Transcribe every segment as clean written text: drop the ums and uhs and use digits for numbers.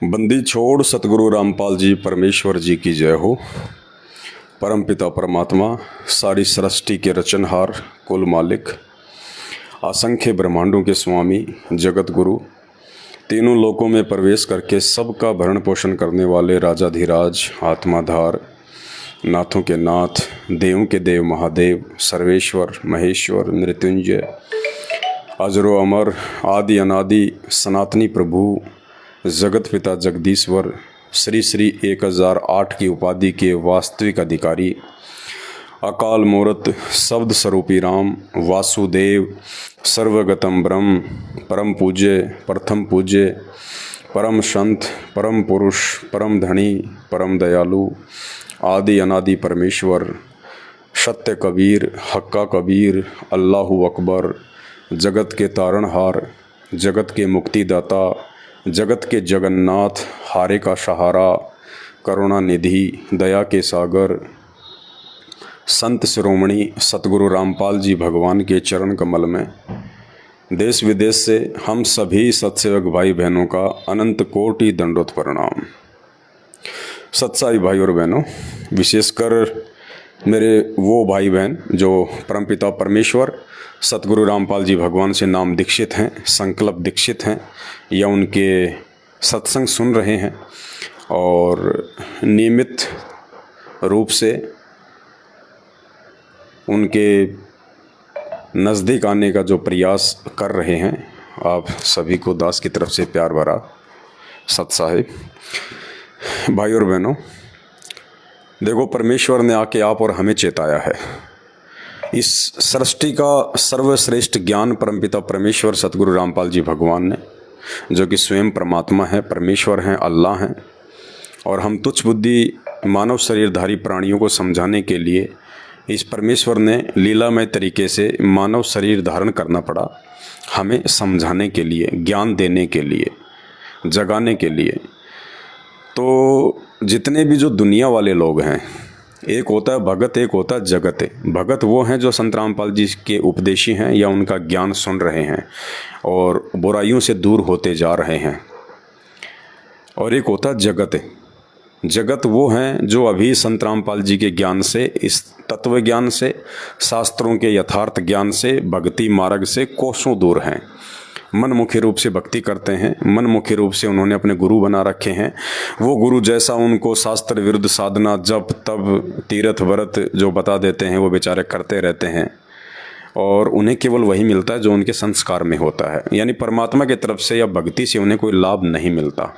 बंदी छोड़ सतगुरु रामपाल जी परमेश्वर जी की जय हो। परम पिता परमात्मा, सारी सृष्टि के रचनहार, कुल मालिक, असंख्य ब्रह्मांडों के स्वामी, जगत गुरु, तीनों लोकों में प्रवेश करके सबका भरण पोषण करने वाले राजाधिराज, आत्माधार, नाथों के नाथ, देवों के देव महादेव, सर्वेश्वर, महेश्वर, मृत्युंजय, अजरो अमर, आदि अनादि, सनातनी प्रभु, जगत पिता जगदीश्वर, श्री श्री 1008 की उपाधि के वास्तविक अधिकारी, अकाल मूर्त, शब्द स्वरूपी राम, वासुदेव, सर्वगतम ब्रह्म, परम पूज्य, प्रथम पूज्य, परम संत, परम पुरुष, परम धनी, परम दयालु, आदि अनादि परमेश्वर, सत्य कबीर, हक्का कबीर, अल्लाहु अकबर, जगत के तारणहार, जगत के मुक्तिदाता, जगत के जगन्नाथ, हारे का सहारा, करुणा निधि, दया के सागर, संत शिरोमणि सतगुरु रामपाल जी भगवान के चरण कमल में देश विदेश से हम सभी सत्सेवक भाई बहनों का अनंत कोटि दंडोत प्रणाम। सत्साई भाई और बहनों, विशेषकर मेरे वो भाई बहन जो परमपिता परमेश्वर सतगुरु रामपाल जी भगवान से नाम दीक्षित हैं, संकल्प दीक्षित हैं, या उनके सत्संग सुन रहे हैं और नियमित रूप से उनके नज़दीक आने का जो प्रयास कर रहे हैं, आप सभी को दास की तरफ से प्यार भरा सत साहिब। भाई और बहनों, देखो, परमेश्वर ने आके आप और हमें चेताया है। इस सृष्टि का सर्वश्रेष्ठ ज्ञान परमपिता परमेश्वर सतगुरु रामपाल जी भगवान ने, जो कि स्वयं परमात्मा है, परमेश्वर हैं, अल्लाह हैं, और हम तुच्छ बुद्धि मानव शरीरधारी प्राणियों को समझाने के लिए इस परमेश्वर ने लीलामय तरीके से मानव शरीर धारण करना पड़ा, हमें समझाने के लिए, ज्ञान देने के लिए, जगाने के लिए। तो जितने भी जो दुनिया वाले लोग हैं, एक होता है भगत, एक होता है जगत। भगत वो हैं जो संत रामपाल जी के उपदेशी हैं या उनका ज्ञान सुन रहे हैं और बुराइयों से दूर होते जा रहे हैं, और एक होता है जगत। जगत वो हैं जो अभी संत रामपाल जी के ज्ञान से, इस तत्व ज्ञान से, शास्त्रों के यथार्थ ज्ञान से, भक्ति मार्ग से कोसों दूर हैं। मनमुखी रूप से भक्ति करते हैं, मनमुखी रूप से उन्होंने अपने गुरु बना रखे हैं। वो गुरु जैसा उनको शास्त्र विरुद्ध साधना, जप तप, तीर्थ व्रत जो बता देते हैं, वो बेचारे करते रहते हैं, और उन्हें केवल वही मिलता है जो उनके संस्कार में होता है, यानी परमात्मा की तरफ से या भक्ति से उन्हें कोई लाभ नहीं मिलता।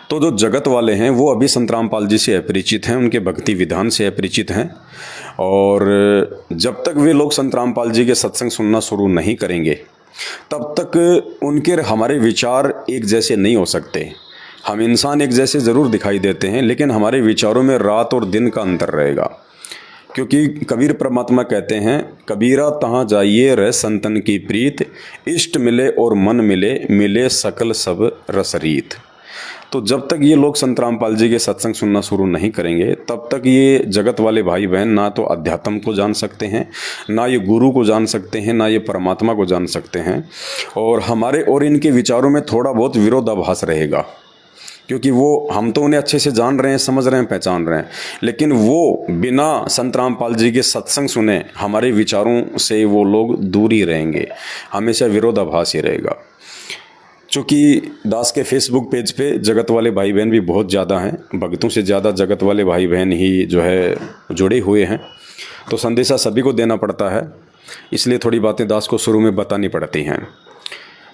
तो जो जगत वाले हैं वो अभी संत रामपाल जी से अपरिचित हैं, उनके भक्ति विधान से अपरिचित हैं, और जब तक वे लोग संत रामपाल जी के सत्संग सुनना शुरू नहीं करेंगे तब तक उनके हमारे विचार एक जैसे नहीं हो सकते। हम इंसान एक जैसे ज़रूर दिखाई देते हैं, लेकिन हमारे विचारों में रात और दिन का अंतर रहेगा। क्योंकि कबीर परमात्मा कहते हैं, कबीरा तहाँ जाइए रह संतन की प्रीत, इष्ट मिले और मन मिले, मिले सकल सब रसरीत। तो जब तक ये लोग संत रामपाल जी के सत्संग सुनना शुरू नहीं करेंगे, तब तक ये जगत वाले भाई बहन ना तो अध्यात्म को जान सकते हैं, ना ये गुरु को जान सकते हैं, ना ये परमात्मा को जान सकते हैं, और हमारे और इनके विचारों में थोड़ा बहुत विरोधाभास रहेगा। क्योंकि वो, हम तो उन्हें अच्छे से जान रहे हैं, समझ रहे हैं, पहचान रहे हैं, लेकिन वो बिना संत रामपाल जी के सत्संग सुने हमारे विचारों से वो लोग दूर ही रहेंगे, हमेशा विरोधाभास ही रहेगा। चूँकि दास के फेसबुक पेज पे जगत वाले भाई बहन भी बहुत ज़्यादा हैं, भक्तों से ज़्यादा जगत वाले भाई बहन ही जो है जुड़े हुए हैं, तो संदेशा सभी को देना पड़ता है, इसलिए थोड़ी बातें दास को शुरू में बतानी पड़ती हैं।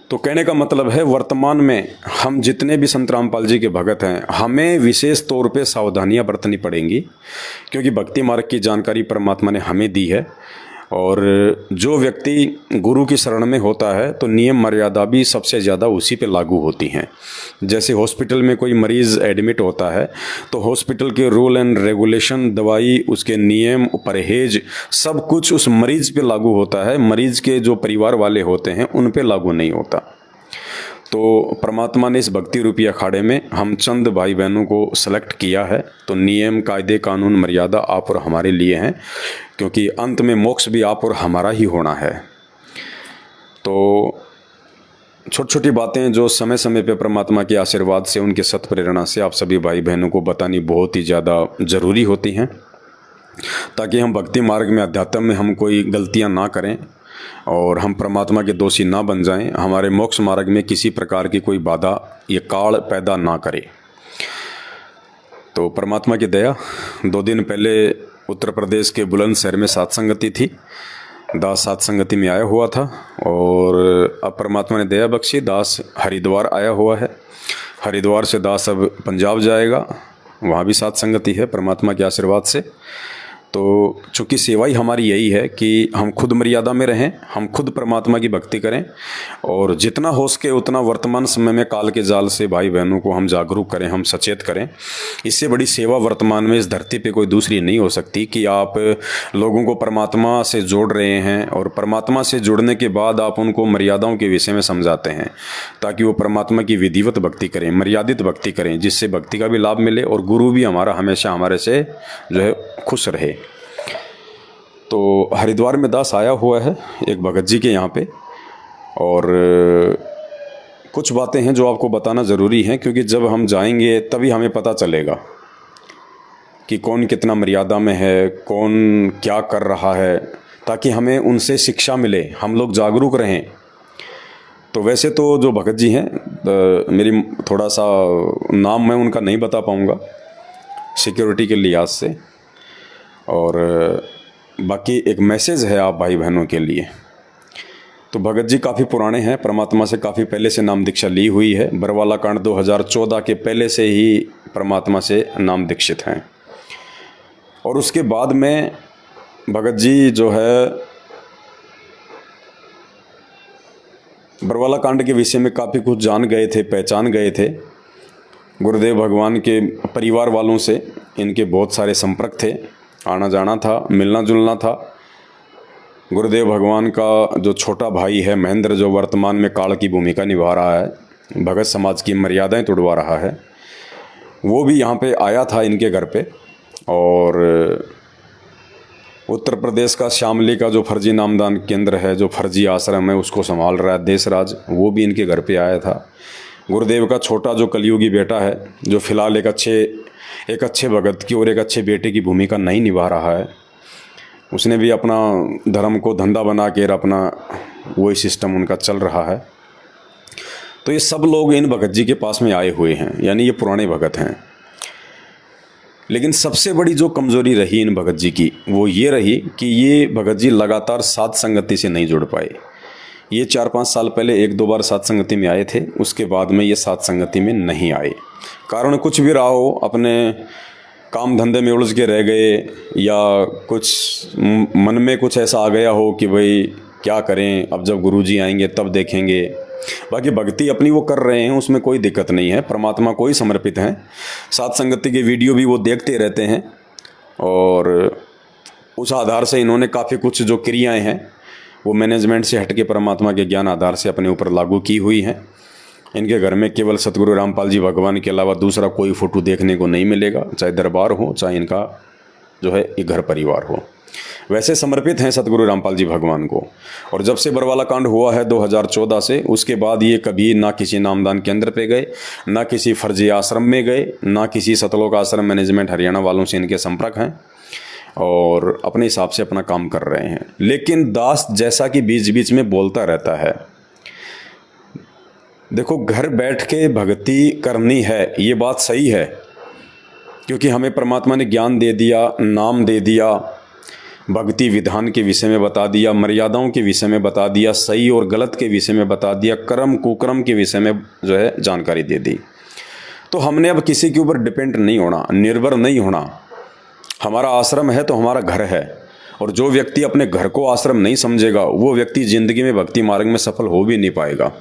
तो कहने का मतलब है, वर्तमान में हम जितने भी संत रामपाल जी के भगत हैं, हमें विशेष तौर पे सावधानियां बरतनी पड़ेंगी, क्योंकि भक्ति मार्ग की जानकारी परमात्मा ने हमें दी है, और जो व्यक्ति गुरु की शरण में होता है तो नियम मर्यादा भी सबसे ज़्यादा उसी पे लागू होती हैं। जैसे हॉस्पिटल में कोई मरीज़ एडमिट होता है तो हॉस्पिटल के रूल एंड रेगुलेशन, दवाई, उसके नियम, परहेज, सब कुछ उस मरीज़ पे लागू होता है, मरीज़ के जो परिवार वाले होते हैं उन पे लागू नहीं होता। तो परमात्मा ने इस भक्ति रूपी अखाड़े में हम चंद भाई बहनों को सेलेक्ट किया है, तो नियम, कायदे, कानून, मर्यादा आप और हमारे लिए हैं, क्योंकि अंत में मोक्ष भी आप और हमारा ही होना है। तो छोटी छोटी बातें जो समय समय पे परमात्मा के आशीर्वाद से, उनके सत प्रेरणा से आप सभी भाई बहनों को बतानी बहुत ही ज़्यादा ज़रूरी होती हैं, ताकि हम भक्ति मार्ग में, अध्यात्म में हम कोई गलतियां ना करें और हम परमात्मा के दोषी ना बन जाएं, हमारे मोक्ष मार्ग में किसी प्रकार की कोई बाधा ये काल पैदा ना करे। तो परमात्मा की दया, 2 दिन पहले उत्तर प्रदेश के बुलंदशहर में सत्संगति थी, दास सत्संगति में आया हुआ था और अब परमात्मा ने दया बख्शी, दास हरिद्वार आया हुआ है। हरिद्वार से दास अब पंजाब जाएगा, वहाँ भी सत्संगति है परमात्मा के आशीर्वाद से। तो चूँकि सेवा ही हमारी यही है कि हम खुद मर्यादा में रहें, हम खुद परमात्मा की भक्ति करें और जितना हो सके उतना वर्तमान समय में काल के जाल से भाई बहनों को हम जागरूक करें, हम सचेत करें। इससे बड़ी सेवा वर्तमान में इस धरती पे कोई दूसरी नहीं हो सकती कि आप लोगों को परमात्मा से जोड़ रहे हैं और परमात्मा से जुड़ने के बाद आप उनको मर्यादाओं के विषय में समझाते हैं, ताकि वो परमात्मा की विधिवत भक्ति करें, मर्यादित भक्ति करें, जिससे भक्ति का भी लाभ मिले और गुरु भी हमारा हमेशा हमारे से जो है खुश रहे। तो हरिद्वार में दास आया हुआ है एक भगत जी के यहाँ पे, और कुछ बातें हैं जो आपको बताना ज़रूरी है, क्योंकि जब हम जाएंगे तभी हमें पता चलेगा कि कौन कितना मर्यादा में है, कौन क्या कर रहा है, ताकि हमें उनसे शिक्षा मिले, हम लोग जागरूक रहें। तो वैसे तो जो भगत जी हैं, मेरी थोड़ा सा नाम मैं उनका नहीं बता पाऊँगा सिक्योरिटी के लिहाज से, और बाकी एक मैसेज है आप भाई बहनों के लिए। तो भगत जी काफ़ी पुराने हैं, परमात्मा से काफ़ी पहले से नाम दीक्षा ली हुई है। बरवाला कांड 2014 के पहले से ही परमात्मा से नाम दीक्षित हैं, और उसके बाद में भगत जी जो है बरवाला कांड के विषय में काफ़ी कुछ जान गए थे, पहचान गए थे। गुरुदेव भगवान के परिवार वालों से इनके बहुत सारे संपर्क थे, आना जाना था, मिलना जुलना था। गुरुदेव भगवान का जो छोटा भाई है महेंद्र, जो वर्तमान में काल की भूमिका निभा रहा है, भगत समाज की मर्यादाएं तोड़वा रहा है, वो भी यहाँ पे आया था इनके घर पे। और उत्तर प्रदेश का शामली का जो फर्जी नामदान केंद्र है, जो फर्जी आश्रम है, उसको संभाल रहा है देशराज, वो भी इनके घर पे आया था। गुरुदेव का छोटा जो कलयुगी बेटा है, जो फिलहाल एक अच्छे भगत की और एक अच्छे बेटे की भूमिका नहीं निभा रहा है, उसने भी अपना धर्म को धंधा बना के अपना वही सिस्टम उनका चल रहा है। तो ये सब लोग इन भगत जी के पास में आए हुए हैं, यानी ये पुराने भगत हैं। लेकिन सबसे बड़ी जो कमज़ोरी रही इन भगत जी की, वो ये रही कि ये भगत जी लगातार साध संगति से नहीं जुड़ पाए। ये 4-5 साल पहले 1-2 बार साध संगति में आए थे, उसके बाद में ये साध संगति में नहीं आए। कारण कुछ भी रहा हो, अपने काम धंधे में उलझ के रह गए, या कुछ मन में कुछ ऐसा आ गया हो कि भाई क्या करें, अब जब गुरुजी आएंगे तब देखेंगे। बाकी भक्ति अपनी वो कर रहे हैं, उसमें कोई दिक्कत नहीं है, परमात्मा को ही समर्पित हैं। साध संगति के वीडियो भी वो देखते रहते हैं, और उस आधार से इन्होंने काफ़ी कुछ जो क्रियाएँ हैं वो मैनेजमेंट से हटके परमात्मा के ज्ञान आधार से अपने ऊपर लागू की हुई हैं। इनके घर में केवल सतगुरु रामपाल जी भगवान के अलावा दूसरा कोई फ़ोटो देखने को नहीं मिलेगा, चाहे दरबार हो, चाहे इनका जो है एक घर परिवार हो। वैसे समर्पित हैं सतगुरु रामपाल जी भगवान को। और जब से बरवाला कांड हुआ है 2014 से, उसके बाद ये कभी ना किसी नामदान केंद्र पे गए, ना किसी फर्जी आश्रम में गए, ना किसी सतलोक आश्रम मैनेजमेंट हरियाणा वालों से इनके संपर्क हैं, और अपने हिसाब से अपना काम कर रहे हैं। लेकिन दास जैसा कि बीच बीच में बोलता रहता है, देखो घर बैठ के भक्ति करनी है, ये बात सही है, क्योंकि हमें परमात्मा ने ज्ञान दे दिया, नाम दे दिया, भक्ति विधान के विषय में बता दिया, मर्यादाओं के विषय में बता दिया, सही और गलत के विषय में बता दिया, कर्म कुकर्म के विषय में जो है जानकारी दे दी। तो हमने अब किसी के ऊपर डिपेंड नहीं होना, निर्भर नहीं होना। हमारा आश्रम है तो हमारा घर है, और जो व्यक्ति अपने घर को आश्रम नहीं समझेगा, वो व्यक्ति जिंदगी में भक्ति मार्ग में सफल हो भी नहीं पाएगा।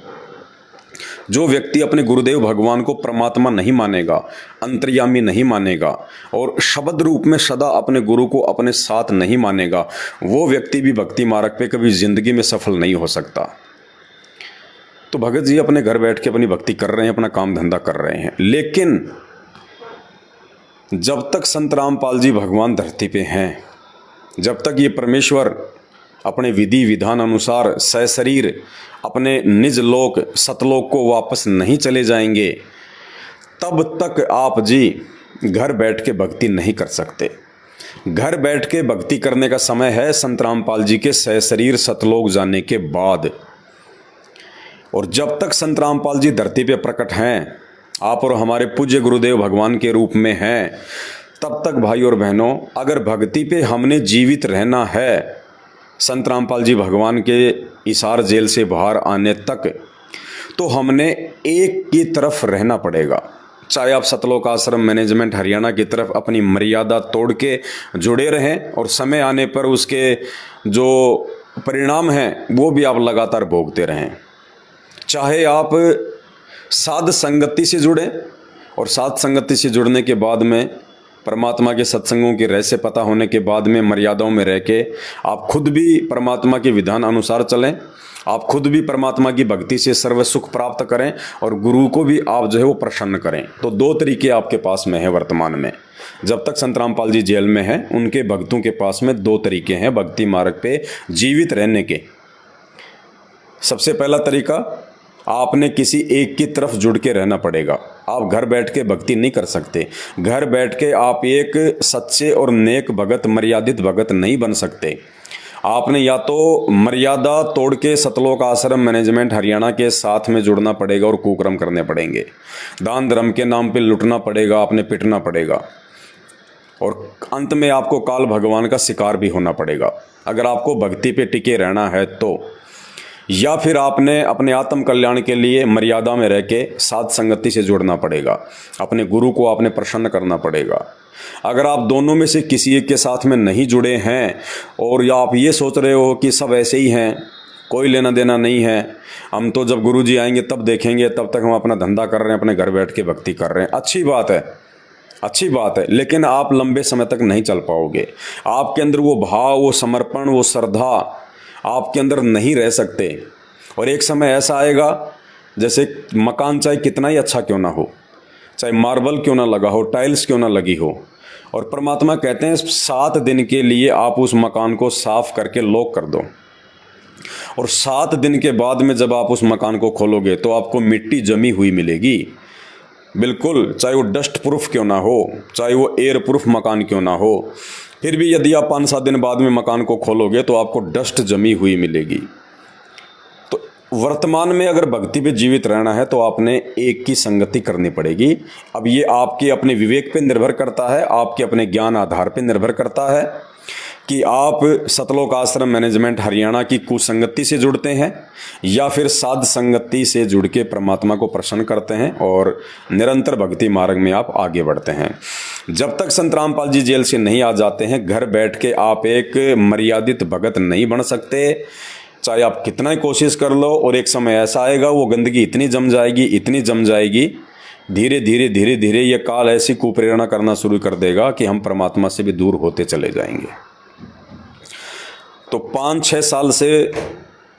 जो व्यक्ति अपने गुरुदेव भगवान को परमात्मा नहीं मानेगा, अंतर्यामी नहीं मानेगा, और शब्द रूप में सदा अपने गुरु को अपने साथ नहीं मानेगा, वो व्यक्ति भी भक्ति मार्ग पे कभी जिंदगी में सफल नहीं हो सकता। तो भगत जी अपने घर बैठ के अपनी भक्ति कर रहे हैं, अपना काम धंधा कर रहे हैं। लेकिन जब तक संत रामपाल जी भगवान धरती पे हैं, जब तक ये परमेश्वर अपने विधि विधान अनुसार सशरीर अपने निज लोक सतलोक को वापस नहीं चले जाएंगे, तब तक आप जी घर बैठ के भक्ति नहीं कर सकते। घर बैठ के भक्ति करने का समय है संत रामपाल जी के सशरीर सतलोक जाने के बाद। और जब तक संत रामपाल जी धरती पे प्रकट हैं, आप और हमारे पूज्य गुरुदेव भगवान के रूप में हैं, तब तक भाई और बहनों, अगर भक्ति पे हमने जीवित रहना है संत रामपाल जी भगवान के इसार जेल से बाहर आने तक, तो हमने एक की तरफ रहना पड़ेगा। चाहे आप सतलोक आश्रम मैनेजमेंट हरियाणा की तरफ अपनी मर्यादा तोड़ के जुड़े रहें और समय आने पर उसके जो परिणाम हैं वो भी आप लगातार भोगते रहें। चाहे आप साध संगति से जुड़ें और साध संगति से जुड़ने के बाद में परमात्मा के सत्संगों के रहस्य पता होने के बाद में मर्यादाओं में रह के आप खुद भी परमात्मा के विधान अनुसार चलें, आप खुद भी परमात्मा की भक्ति से सर्व सुख प्राप्त करें और गुरु को भी आप जो है वो प्रसन्न करें। तो दो तरीके आपके पास में है वर्तमान में। जब तक संत रामपाल जी जेल में हैं, उनके भक्तों के पास में दो तरीके हैं भक्ति मार्ग पे जीवित रहने के। सबसे पहला तरीका, आपने किसी एक की तरफ जुड़ के रहना पड़ेगा। आप घर बैठ के भक्ति नहीं कर सकते। घर बैठ के आप एक सच्चे और नेक भगत, मर्यादित भगत नहीं बन सकते। आपने या तो मर्यादा तोड़ के सतलोक आश्रम मैनेजमेंट हरियाणा के साथ में जुड़ना पड़ेगा और कुकर्म करने पड़ेंगे। दान धर्म के नाम पे लुटना पड़ेगा, आपने पिटना पड़ेगा और अंत में आपको काल भगवान का शिकार भी होना पड़ेगा अगर आपको भक्ति पे टिके रहना है तो। या फिर आपने अपने आत्म कल्याण के लिए मर्यादा में रह के साध संगति से जुड़ना पड़ेगा, अपने गुरु को आपने प्रसन्न करना पड़ेगा। अगर आप दोनों में से किसी एक के साथ में नहीं जुड़े हैं और या आप ये सोच रहे हो कि सब ऐसे ही हैं, कोई लेना देना नहीं है, हम तो जब गुरु जी आएंगे तब देखेंगे, तब तक हम अपना धंधा कर रहे हैं, अपने घर बैठ के भक्ति कर रहे हैं, अच्छी बात है, अच्छी बात है, लेकिन आप लंबे समय तक नहीं चल पाओगे। आपके अंदर वो भाव, वो समर्पण, वो श्रद्धा आपके अंदर नहीं रह सकते। और एक समय ऐसा आएगा, जैसे मकान चाहे कितना ही अच्छा क्यों ना हो, चाहे मार्बल क्यों ना लगा हो, टाइल्स क्यों ना लगी हो, और परमात्मा कहते हैं 7 दिन के लिए आप उस मकान को साफ करके लॉक कर दो, और 7 दिन के बाद में जब आप उस मकान को खोलोगे तो आपको मिट्टी जमी हुई मिलेगी, बिल्कुल, चाहे वो डस्ट प्रूफ क्यों ना हो, चाहे वो एयर प्रूफ मकान क्यों ना हो, फिर भी यदि आप 5-7 दिन बाद में मकान को खोलोगे तो आपको डस्ट जमी हुई मिलेगी। तो वर्तमान में अगर भक्ति पे जीवित रहना है तो आपने एक की संगति करनी पड़ेगी। अब ये आपके अपने विवेक पे निर्भर करता है, आपके अपने ज्ञान आधार पे निर्भर करता है कि आप सतलोक आश्रम मैनेजमेंट हरियाणा की कुसंगति से जुड़ते हैं या फिर साध संगति से जुड़ के परमात्मा को प्रसन्न करते हैं और निरंतर भक्ति मार्ग में आप आगे बढ़ते हैं। जब तक संत रामपाल जी जेल से नहीं आ जाते हैं, घर बैठ के आप एक मर्यादित भगत नहीं बन सकते, चाहे आप कितना ही कोशिश कर लो। और एक समय ऐसा आएगा वो गंदगी इतनी जम जाएगी, इतनी जम जाएगी, धीरे धीरे ये काल ऐसी कुप्रेरणा करना शुरू कर देगा कि हम परमात्मा से भी दूर होते चले जाएंगे। तो 5-6 साल से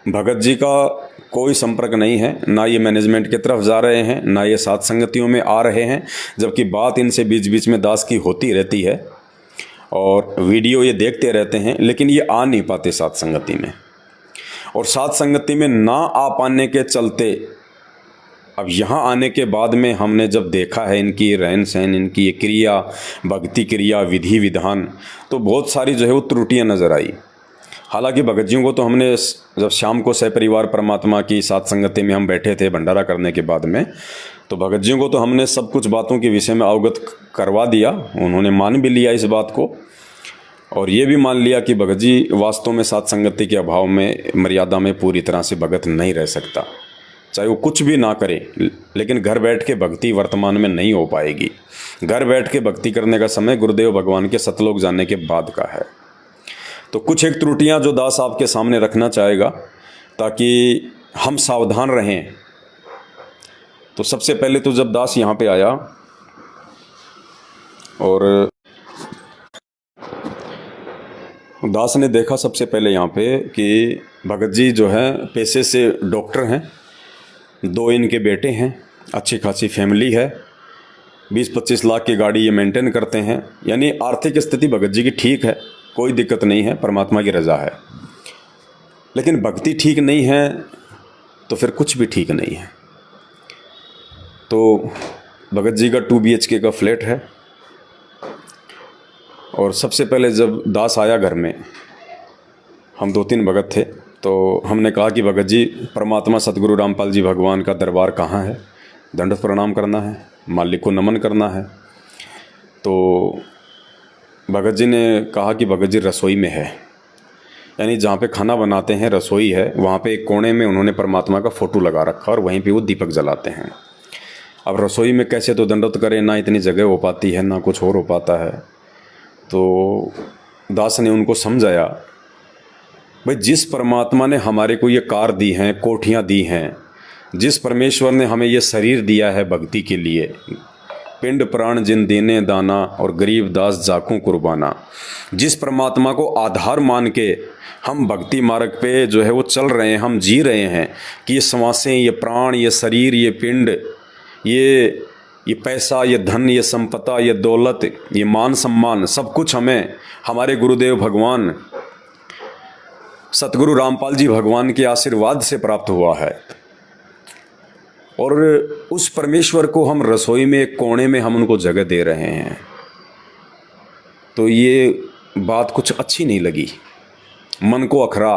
भगत जी का कोई संपर्क नहीं है, ना ये मैनेजमेंट की तरफ जा रहे हैं, ना ये साथ संगतियों में आ रहे हैं, जबकि बात इनसे बीच बीच में दास की होती रहती है और वीडियो ये देखते रहते हैं, लेकिन ये आ नहीं पाते साथ संगति में। और साथ संगति में ना आ पाने के चलते अब यहाँ आने के बाद में हमने जब देखा है इनकी रहन सहन, इनकी ये क्रिया, भक्ति क्रिया, विधि विधान, तो बहुत सारी जो है वो त्रुटियाँ नज़र आई। हालांकि भगत जियों को तो हमने जब शाम को सहपरिवार परमात्मा की साथ संगति में हम बैठे थे भंडारा करने के बाद में, तो भगत जियों को तो हमने सब कुछ बातों के विषय में अवगत करवा दिया। उन्होंने मान भी लिया इस बात को और ये भी मान लिया कि भगत जी वास्तव में साथ संगति के अभाव में मर्यादा में पूरी तरह से भगत नहीं रह सकता, चाहे वो कुछ भी ना करे। लेकिन घर बैठ के भक्ति वर्तमान में नहीं हो पाएगी। घर बैठ के भक्ति करने का समय गुरुदेव भगवान के सतलोक जाने के बाद का है। तो कुछ एक त्रुटियां जो दास आपके सामने रखना चाहेगा ताकि हम सावधान रहें। तो सबसे पहले तो जब दास यहाँ पे आया और दास ने देखा सबसे पहले यहाँ पे कि भगत जी जो है पेशे से डॉक्टर हैं, 2 इनके बेटे हैं, अच्छी खासी फैमिली है, 20-25 लाख की गाड़ी ये मेंटेन करते हैं, यानी आर्थिक स्थिति भगत जी की ठीक है, कोई दिक्कत नहीं है, परमात्मा की रज़ा है। लेकिन भक्ति ठीक नहीं है तो फिर कुछ भी ठीक नहीं है। तो भगत जी का 2 BHK का फ्लैट है, और सबसे पहले जब दास आया घर में, हम 2-3 भगत थे, तो हमने कहा कि भगत जी, परमात्मा सतगुरु रामपाल जी भगवान का दरबार कहाँ है, दंडवत प्रणाम करना है, मालिक को नमन करना है। तो भगत जी ने कहा कि भगत जी रसोई में है, यानी जहाँ पे खाना बनाते हैं रसोई है, वहाँ पे एक कोने में उन्होंने परमात्मा का फ़ोटो लगा रखा और वहीं पे वो दीपक जलाते हैं। अब रसोई में कैसे तो दंडवत करें, ना इतनी जगह हो पाती है, ना कुछ और हो पाता है। तो दास ने उनको समझाया, भाई जिस परमात्मा ने हमारे को ये कार दी हैं, कोठियाँ दी हैं, जिस परमेश्वर ने हमें ये शरीर दिया है भक्ति के लिए, पिंड प्राण जिन देने दाना और गरीब दास जाकू कुर्बाना, जिस परमात्मा को आधार मान के हम भक्ति मार्ग पे जो है वो चल रहे हैं, हम जी रहे हैं कि ये श्वासें, ये प्राण, ये शरीर, ये पिंड, ये पैसा, ये धन, ये संपदा, ये दौलत, ये मान सम्मान, सब कुछ हमें हमारे गुरुदेव भगवान सतगुरु रामपाल जी भगवान के आशीर्वाद से प्राप्त हुआ है। और उस परमेश्वर को हम रसोई में एक कोने में हम उनको जगह दे रहे हैं। तो ये बात कुछ अच्छी नहीं लगी, मन को अखरा।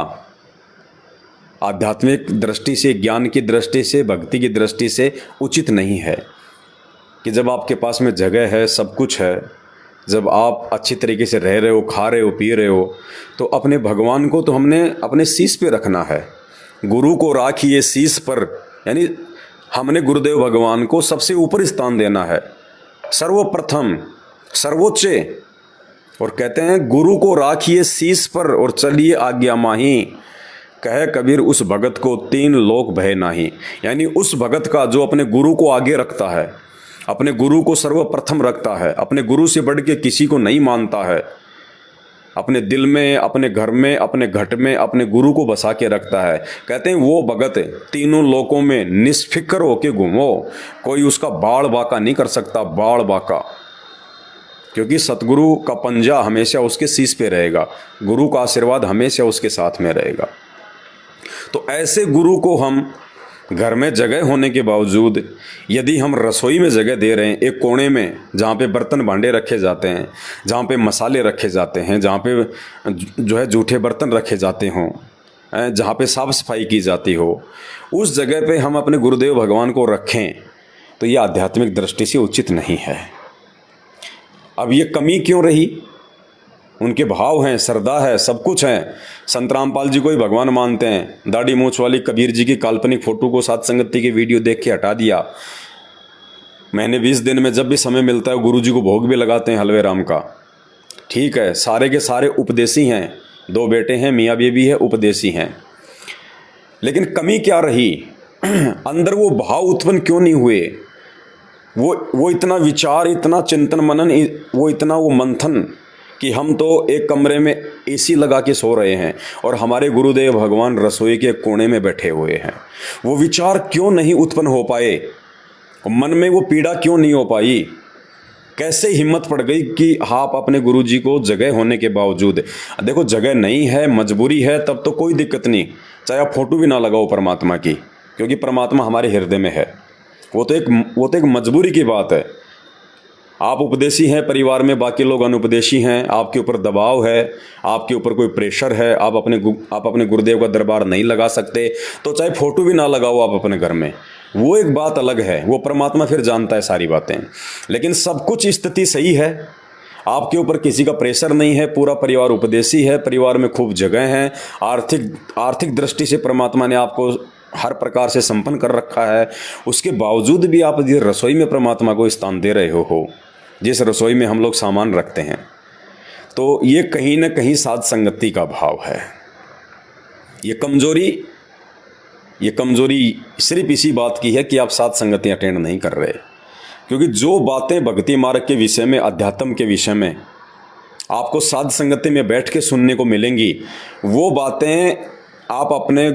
आध्यात्मिक दृष्टि से, ज्ञान की दृष्टि से, भक्ति की दृष्टि से उचित नहीं है कि जब आपके पास में जगह है, सब कुछ है, जब आप अच्छी तरीके से रह रहे हो, खा रहे हो, पी रहे हो, तो अपने भगवान को तो हमने अपने शीश पे रखना है। गुरु को राखिए शीश पर, यानी हमने गुरुदेव भगवान को सबसे ऊपर स्थान देना है, सर्वप्रथम, सर्वोच्च। और कहते हैं गुरु को राखिए शीश पर और चलिए आज्ञा माही, कहे कबीर उस भगत को 3 लोक भय नाही। यानी उस भगत का जो अपने गुरु को आगे रखता है, अपने गुरु को सर्वप्रथम रखता है, अपने गुरु से बढ़ के किसी को नहीं मानता है, अपने दिल में, अपने घर में, अपने घट में अपने गुरु को बसा के रखता है, कहते हैं वो भगत 3 लोकों में निष्फिक्र होके घूमो, कोई उसका बाड़ बाका नहीं कर सकता, बाड़ बाका। क्योंकि सतगुरु का पंजा हमेशा उसके शीश पे रहेगा, गुरु का आशीर्वाद हमेशा उसके साथ में रहेगा। तो ऐसे गुरु को हम घर में जगह होने के बावजूद यदि हम रसोई में जगह दे रहे हैं, एक कोने में जहाँ पे बर्तन भांडे रखे जाते हैं, जहाँ पे मसाले रखे जाते हैं, जहाँ पे जो है जूठे बर्तन रखे जाते हों, जहाँ पे साफ़ सफाई की जाती हो, उस जगह पे हम अपने गुरुदेव भगवान को रखें, तो ये आध्यात्मिक दृष्टि से उचित नहीं है। अब ये कमी क्यों रही? उनके भाव हैं, श्रद्धा है, सब कुछ है। संत रामपाल जी को ही भगवान मानते हैं। दाढ़ी मूछ वाली कबीर जी की काल्पनिक फ़ोटो को सात संगति की वीडियो देख के हटा दिया। महीने 20 दिन में जब भी समय मिलता है गुरु जी को भोग भी लगाते हैं हलवे राम का। ठीक है, सारे के सारे उपदेशी हैं, 2 बेटे हैं, मियाँ बीवी है, उपदेशी हैं। लेकिन कमी क्या रही? अंदर वो भाव उत्पन्न क्यों नहीं हुए? वो इतना विचार, इतना चिंतन मनन, वो इतना वो मंथन कि हम तो एक कमरे में एसी लगा के सो रहे हैं और हमारे गुरुदेव भगवान रसोई के कोने में बैठे हुए हैं। वो विचार क्यों नहीं उत्पन्न हो पाए? मन में वो पीड़ा क्यों नहीं हो पाई? कैसे हिम्मत पड़ गई कि आप अपने गुरु जी को जगह होने के बावजूद, देखो जगह नहीं है, मजबूरी है, तब तो कोई दिक्कत नहीं, चाहे आप फोटो भी ना लगाओ परमात्मा की, क्योंकि परमात्मा हमारे हृदय में है। वो तो एक मजबूरी की बात है। आप उपदेशी हैं परिवार में, बाकी लोग अनुपदेशी हैं, आपके ऊपर दबाव है, आपके ऊपर कोई प्रेशर है, आप अपने गुरुदेव का दरबार नहीं लगा सकते, तो चाहे फोटो भी ना लगाओ आप अपने घर में, वो एक बात अलग है। वो परमात्मा फिर जानता है सारी बातें। लेकिन सब कुछ स्थिति सही है, आपके ऊपर किसी का प्रेशर नहीं है, पूरा परिवार उपदेशी है, परिवार में खूब जगह है, आर्थिक दृष्टि से परमात्मा ने आपको हर प्रकार से संपन्न कर रखा है। उसके बावजूद भी आप ये रसोई में परमात्मा को स्थान दे रहे हो, जिस रसोई में हम लोग सामान रखते हैं, तो ये कहीं ना कहीं साध संगति का भाव है। ये कमजोरी सिर्फ इसी बात की है कि आप साध संगति अटेंड नहीं कर रहे। क्योंकि जो बातें भक्ति मार्ग के विषय में, अध्यात्म के विषय में आपको साध संगति में बैठ के सुनने को मिलेंगी, वो बातें आप अपने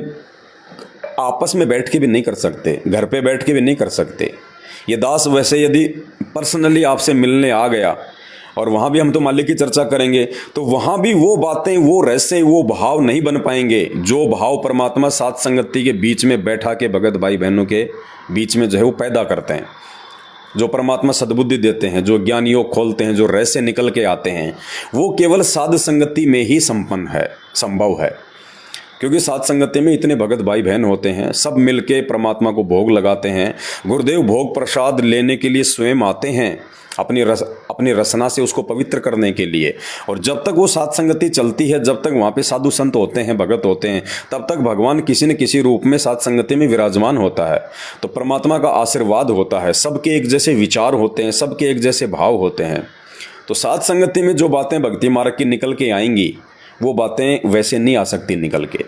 आपस में बैठ के भी नहीं कर सकते, घर पे बैठ के भी नहीं कर सकते। ये दास वैसे यदि पर्सनली आपसे मिलने आ गया और वहाँ भी हम तो मालिक की चर्चा करेंगे, तो वहाँ भी वो बातें, वो रहस्य, वो भाव नहीं बन पाएंगे जो भाव परमात्मा सात संगति के बीच में बैठा के भगत भाई बहनों के बीच में जो है वो पैदा करते हैं। जो परमात्मा सद्बुद्धि देते हैं, जो ज्ञान योग खोलते हैं, जो रहस्य निकल के आते हैं, वो केवल साध संगति में ही संभव है। क्योंकि सात संगति में इतने भगत भाई बहन होते हैं, सब मिलके परमात्मा को भोग लगाते हैं। गुरुदेव भोग प्रसाद लेने के लिए स्वयं आते हैं, अपनी रसना से उसको पवित्र करने के लिए। और जब तक वो सात संगति चलती है, जब तक वहाँ पे साधु संत होते हैं, भगत होते हैं, तब तक भगवान किसी न किसी रूप में सात संगति में विराजमान होता है। तो परमात्मा का आशीर्वाद होता है, सबके एक जैसे विचार होते हैं, सबके एक जैसे भाव होते हैं। तो सात संगति में जो बातें भक्ति मार्ग की निकल के आएंगी, वो बातें वैसे नहीं आ सकती निकल के।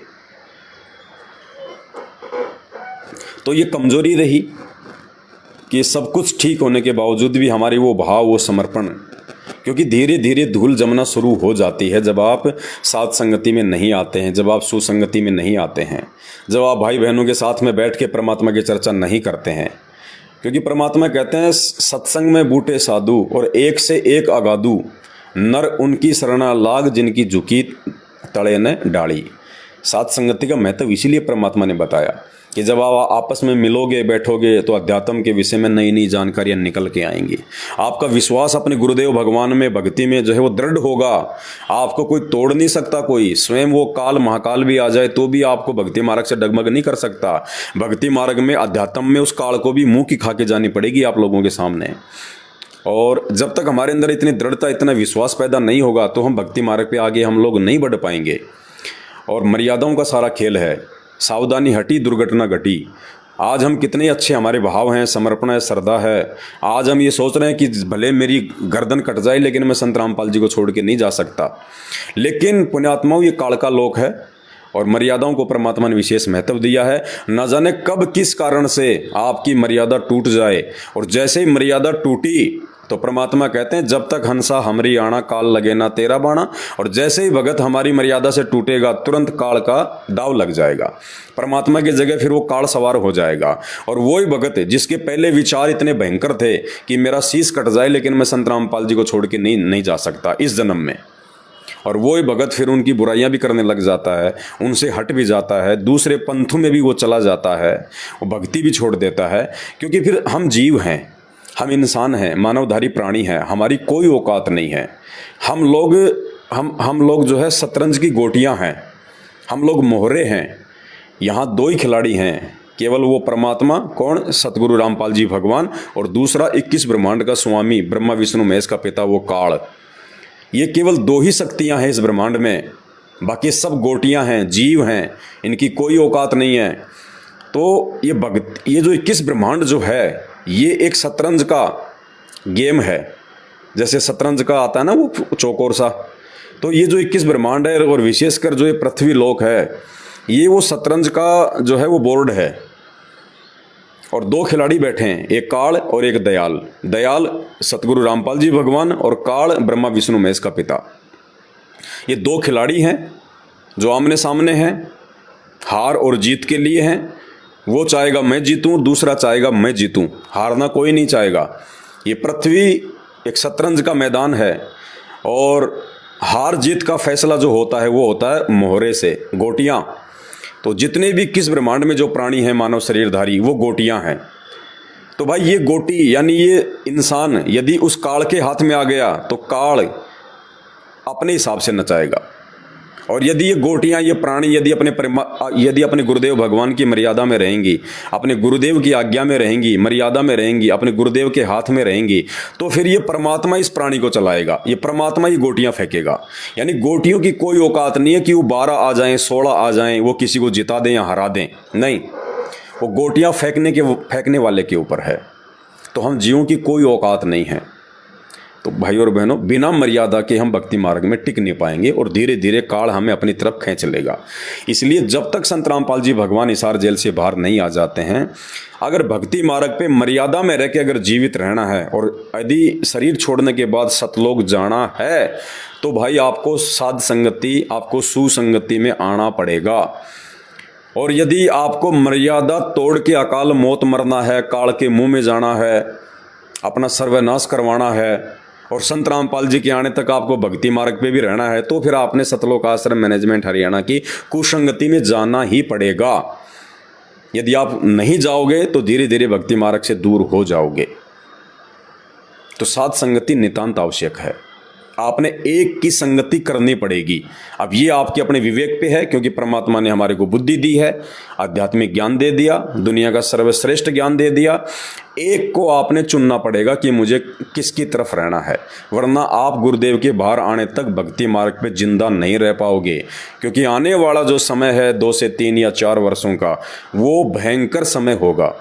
तो ये कमजोरी रही कि सब कुछ ठीक होने के बावजूद भी हमारी वो भाव, वो समर्पण, क्योंकि धीरे धीरे धूल जमना शुरू हो जाती है जब आप सात संगति में नहीं आते हैं, जब आप सुसंगति में नहीं आते हैं, जब आप भाई बहनों के साथ में बैठ के परमात्मा की चर्चा नहीं करते हैं। क्योंकि परमात्मा कहते हैं सत्संग में बूटे साधु और एक से एक अगाधु, नर उनकी शरणा लाग जिनकी झुकी तड़े न डाली। सात संगति का महत्व इसीलिए परमात्मा ने बताया कि जब आप आपस में मिलोगे, बैठोगे, तो अध्यात्म के विषय में नई नई जानकारियाँ निकल के आएंगी। आपका विश्वास अपने गुरुदेव भगवान में, भक्ति में जो है वो दृढ़ होगा। आपको कोई तोड़ नहीं सकता, कोई स्वयं वो काल महाकाल भी आ जाए तो भी आपको भक्ति मार्ग से डगमग नहीं कर सकता। भक्ति मार्ग में, अध्यात्म में उस काल को भी मुँह की खा के जानी पड़ेगी आप लोगों के सामने। और जब तक हमारे अंदर इतनी दृढ़ता, इतना विश्वास पैदा नहीं होगा, तो हम भक्ति मार्ग पे आगे हम लोग नहीं बढ़ पाएंगे। और मर्यादाओं का सारा खेल है, सावधानी हटी दुर्घटना घटी। आज हम कितने अच्छे हमारे भाव हैं, समर्पण है, श्रद्धा है। आज हम ये सोच रहे हैं कि भले मेरी गर्दन कट जाए लेकिन मैं संत रामपाल जी को छोड़ के नहीं जा सकता। लेकिन पुण्यात्माओं, ये काल का लोक है और मर्यादाओं को परमात्मा ने विशेष महत्व दिया है। न जाने कब किस कारण से आपकी मर्यादा टूट जाए, और जैसे ही मर्यादा टूटी तो परमात्मा कहते हैं जब तक हंसा हमरी आना, काल लगे ना तेरा बाणा। और जैसे ही भगत हमारी मर्यादा से टूटेगा, तुरंत काल का दाव लग जाएगा। परमात्मा की जगह फिर वो काल सवार हो जाएगा। और वही भगत है जिसके पहले विचार इतने भयंकर थे कि मेरा शीश कट जाए लेकिन मैं संत रामपाल जी को छोड़ के नहीं जा सकता इस जन्म में। और वही भगत फिर उनकी बुराइयां भी करने लग जाता है, उनसे हट भी जाता है, दूसरे पंथों में भी वो चला जाता है, वो भक्ति भी छोड़ देता है। क्योंकि फिर हम जीव हैं, हम इंसान हैं, मानवधारी प्राणी हैं, हमारी कोई औकात नहीं है। हम लोग जो है शतरंज की गोटियां हैं, हम लोग मोहरे हैं। यहाँ दो ही खिलाड़ी हैं, केवल वो परमात्मा, कौन? सतगुरु रामपाल जी भगवान, और दूसरा 21 ब्रह्मांड का स्वामी, ब्रह्मा विष्णु महेश का पिता, वो काल। ये केवल दो ही शक्तियां हैं इस ब्रह्मांड में, बाकी सब गोटियां हैं, जीव हैं, इनकी कोई औकात नहीं है। तो ये जो 21 ब्रह्मांड जो है, ये एक शतरंज का गेम है। जैसे शतरंज का आता है ना वो चौकोर सा, तो ये जो 21 ब्रह्मांड है और विशेषकर जो ये पृथ्वी लोक है, ये वो शतरंज का जो है वो बोर्ड है। और दो खिलाड़ी बैठे हैं, एक काल और एक दयाल। दयाल सतगुरु रामपाल जी भगवान और काल ब्रह्मा विष्णु महेश का पिता। ये दो खिलाड़ी हैं जो आमने सामने हैं, हार और जीत के लिए हैं। वो चाहेगा मैं जीतूं, दूसरा चाहेगा मैं जीतूं, हारना कोई नहीं चाहेगा। ये पृथ्वी एक शतरंज का मैदान है और हार जीत का फैसला जो होता है वो होता है मोहरे से, गोटियां। तो जितने भी किस ब्रह्मांड में जो प्राणी हैं मानव शरीरधारी, वो गोटियां हैं। तो भाई ये गोटी यानी ये इंसान यदि उस काल के हाथ में आ गया तो काल अपने हिसाब से नचाएगा। और यदि ये गोटियां, ये प्राणी यदि अपने गुरुदेव भगवान की मर्यादा में रहेंगी, अपने गुरुदेव की आज्ञा में रहेंगी, मर्यादा में रहेंगी, अपने गुरुदेव के हाथ में रहेंगी, तो फिर ये परमात्मा इस प्राणी को चलाएगा, ये परमात्मा ही गोटियां फेंकेगा। यानी गोटियों की कोई औकात नहीं है कि वो 12 आ जाएं, 16 आ जाएं, वो किसी को जिता दें या हरा दें। नहीं, वो गोटियां फेंकने वाले के ऊपर है। तो हम जीवों की कोई औकात नहीं है। तो भाई और बहनों, बिना मर्यादा के हम भक्ति मार्ग में टिक नहीं पाएंगे और धीरे धीरे काल हमें अपनी तरफ खींच लेगा। इसलिए जब तक संत रामपाल जी भगवान हिसार जेल से बाहर नहीं आ जाते हैं, अगर भक्ति मार्ग पे मर्यादा में रह के अगर जीवित रहना है और यदि शरीर छोड़ने के बाद सतलोक जाना है, तो भाई आपको साध संगति, आपको सुसंगति में आना पड़ेगा। और यदि आपको मर्यादा तोड़ के अकाल मौत मरना है, काल के मुंह में जाना है, अपना सर्वनाश करवाना है, और संत रामपाल जी के आने तक आपको भक्ति मार्ग पे भी रहना है, तो फिर आपने सतलोक आश्रम मैनेजमेंट हरियाणा की कुसंगति में जाना ही पड़ेगा। यदि आप नहीं जाओगे तो धीरे धीरे भक्ति मार्ग से दूर हो जाओगे। तो साध संगति नितांत आवश्यक है। आपने एक की संगति करनी पड़ेगी। अब ये आपके अपने विवेक पे है, क्योंकि परमात्मा ने हमारे को बुद्धि दी है, आध्यात्मिक ज्ञान दे दिया, दुनिया का सर्वश्रेष्ठ ज्ञान दे दिया। एक को आपने चुनना पड़ेगा कि मुझे किसकी तरफ रहना है, वरना आप गुरुदेव के बाहर आने तक भक्ति मार्ग पे जिंदा नहीं रह पाओगे। क्योंकि आने वाला जो समय है 2 से 3 या 4 वर्षों का, वो भयंकर समय होगा।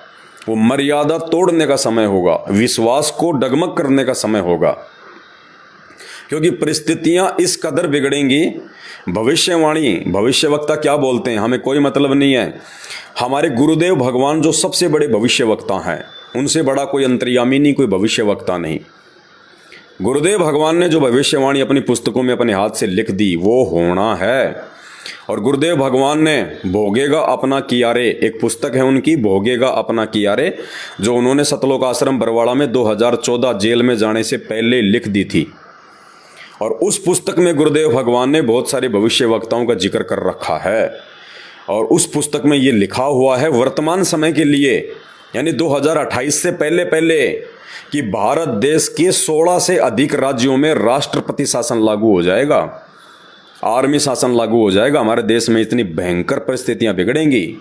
वो मर्यादा तोड़ने का समय होगा, विश्वास को डगमग करने का समय होगा। क्योंकि परिस्थितियां इस कदर बिगड़ेंगी। भविष्यवाणी, भविष्यवक्ता क्या बोलते हैं हमें कोई मतलब नहीं है। हमारे गुरुदेव भगवान जो सबसे बड़े भविष्यवक्ता हैं, उनसे बड़ा कोई अंतर्यामी नहीं, कोई भविष्यवक्ता नहीं। गुरुदेव भगवान ने जो भविष्यवाणी अपनी पुस्तकों में अपने हाथ से लिख दी, वो होना है। और गुरुदेव भगवान ने भोगेगा अपना कियारे, एक पुस्तक है उनकी, भोगेगा अपना कियारे, जो उन्होंने सतलोक आश्रम बरवाड़ा में 2014 जेल में जाने से पहले लिख दी थी। और उस पुस्तक में गुरुदेव भगवान ने बहुत सारे भविष्यवक्ताओं का जिक्र कर रखा है। और उस पुस्तक में ये लिखा हुआ है वर्तमान समय के लिए, यानी 2028 से पहले पहले, कि भारत देश के 16 से अधिक राज्यों में राष्ट्रपति शासन लागू हो जाएगा, आर्मी शासन लागू हो जाएगा। हमारे देश में इतनी भयंकर परिस्थितियां बिगड़ेंगी।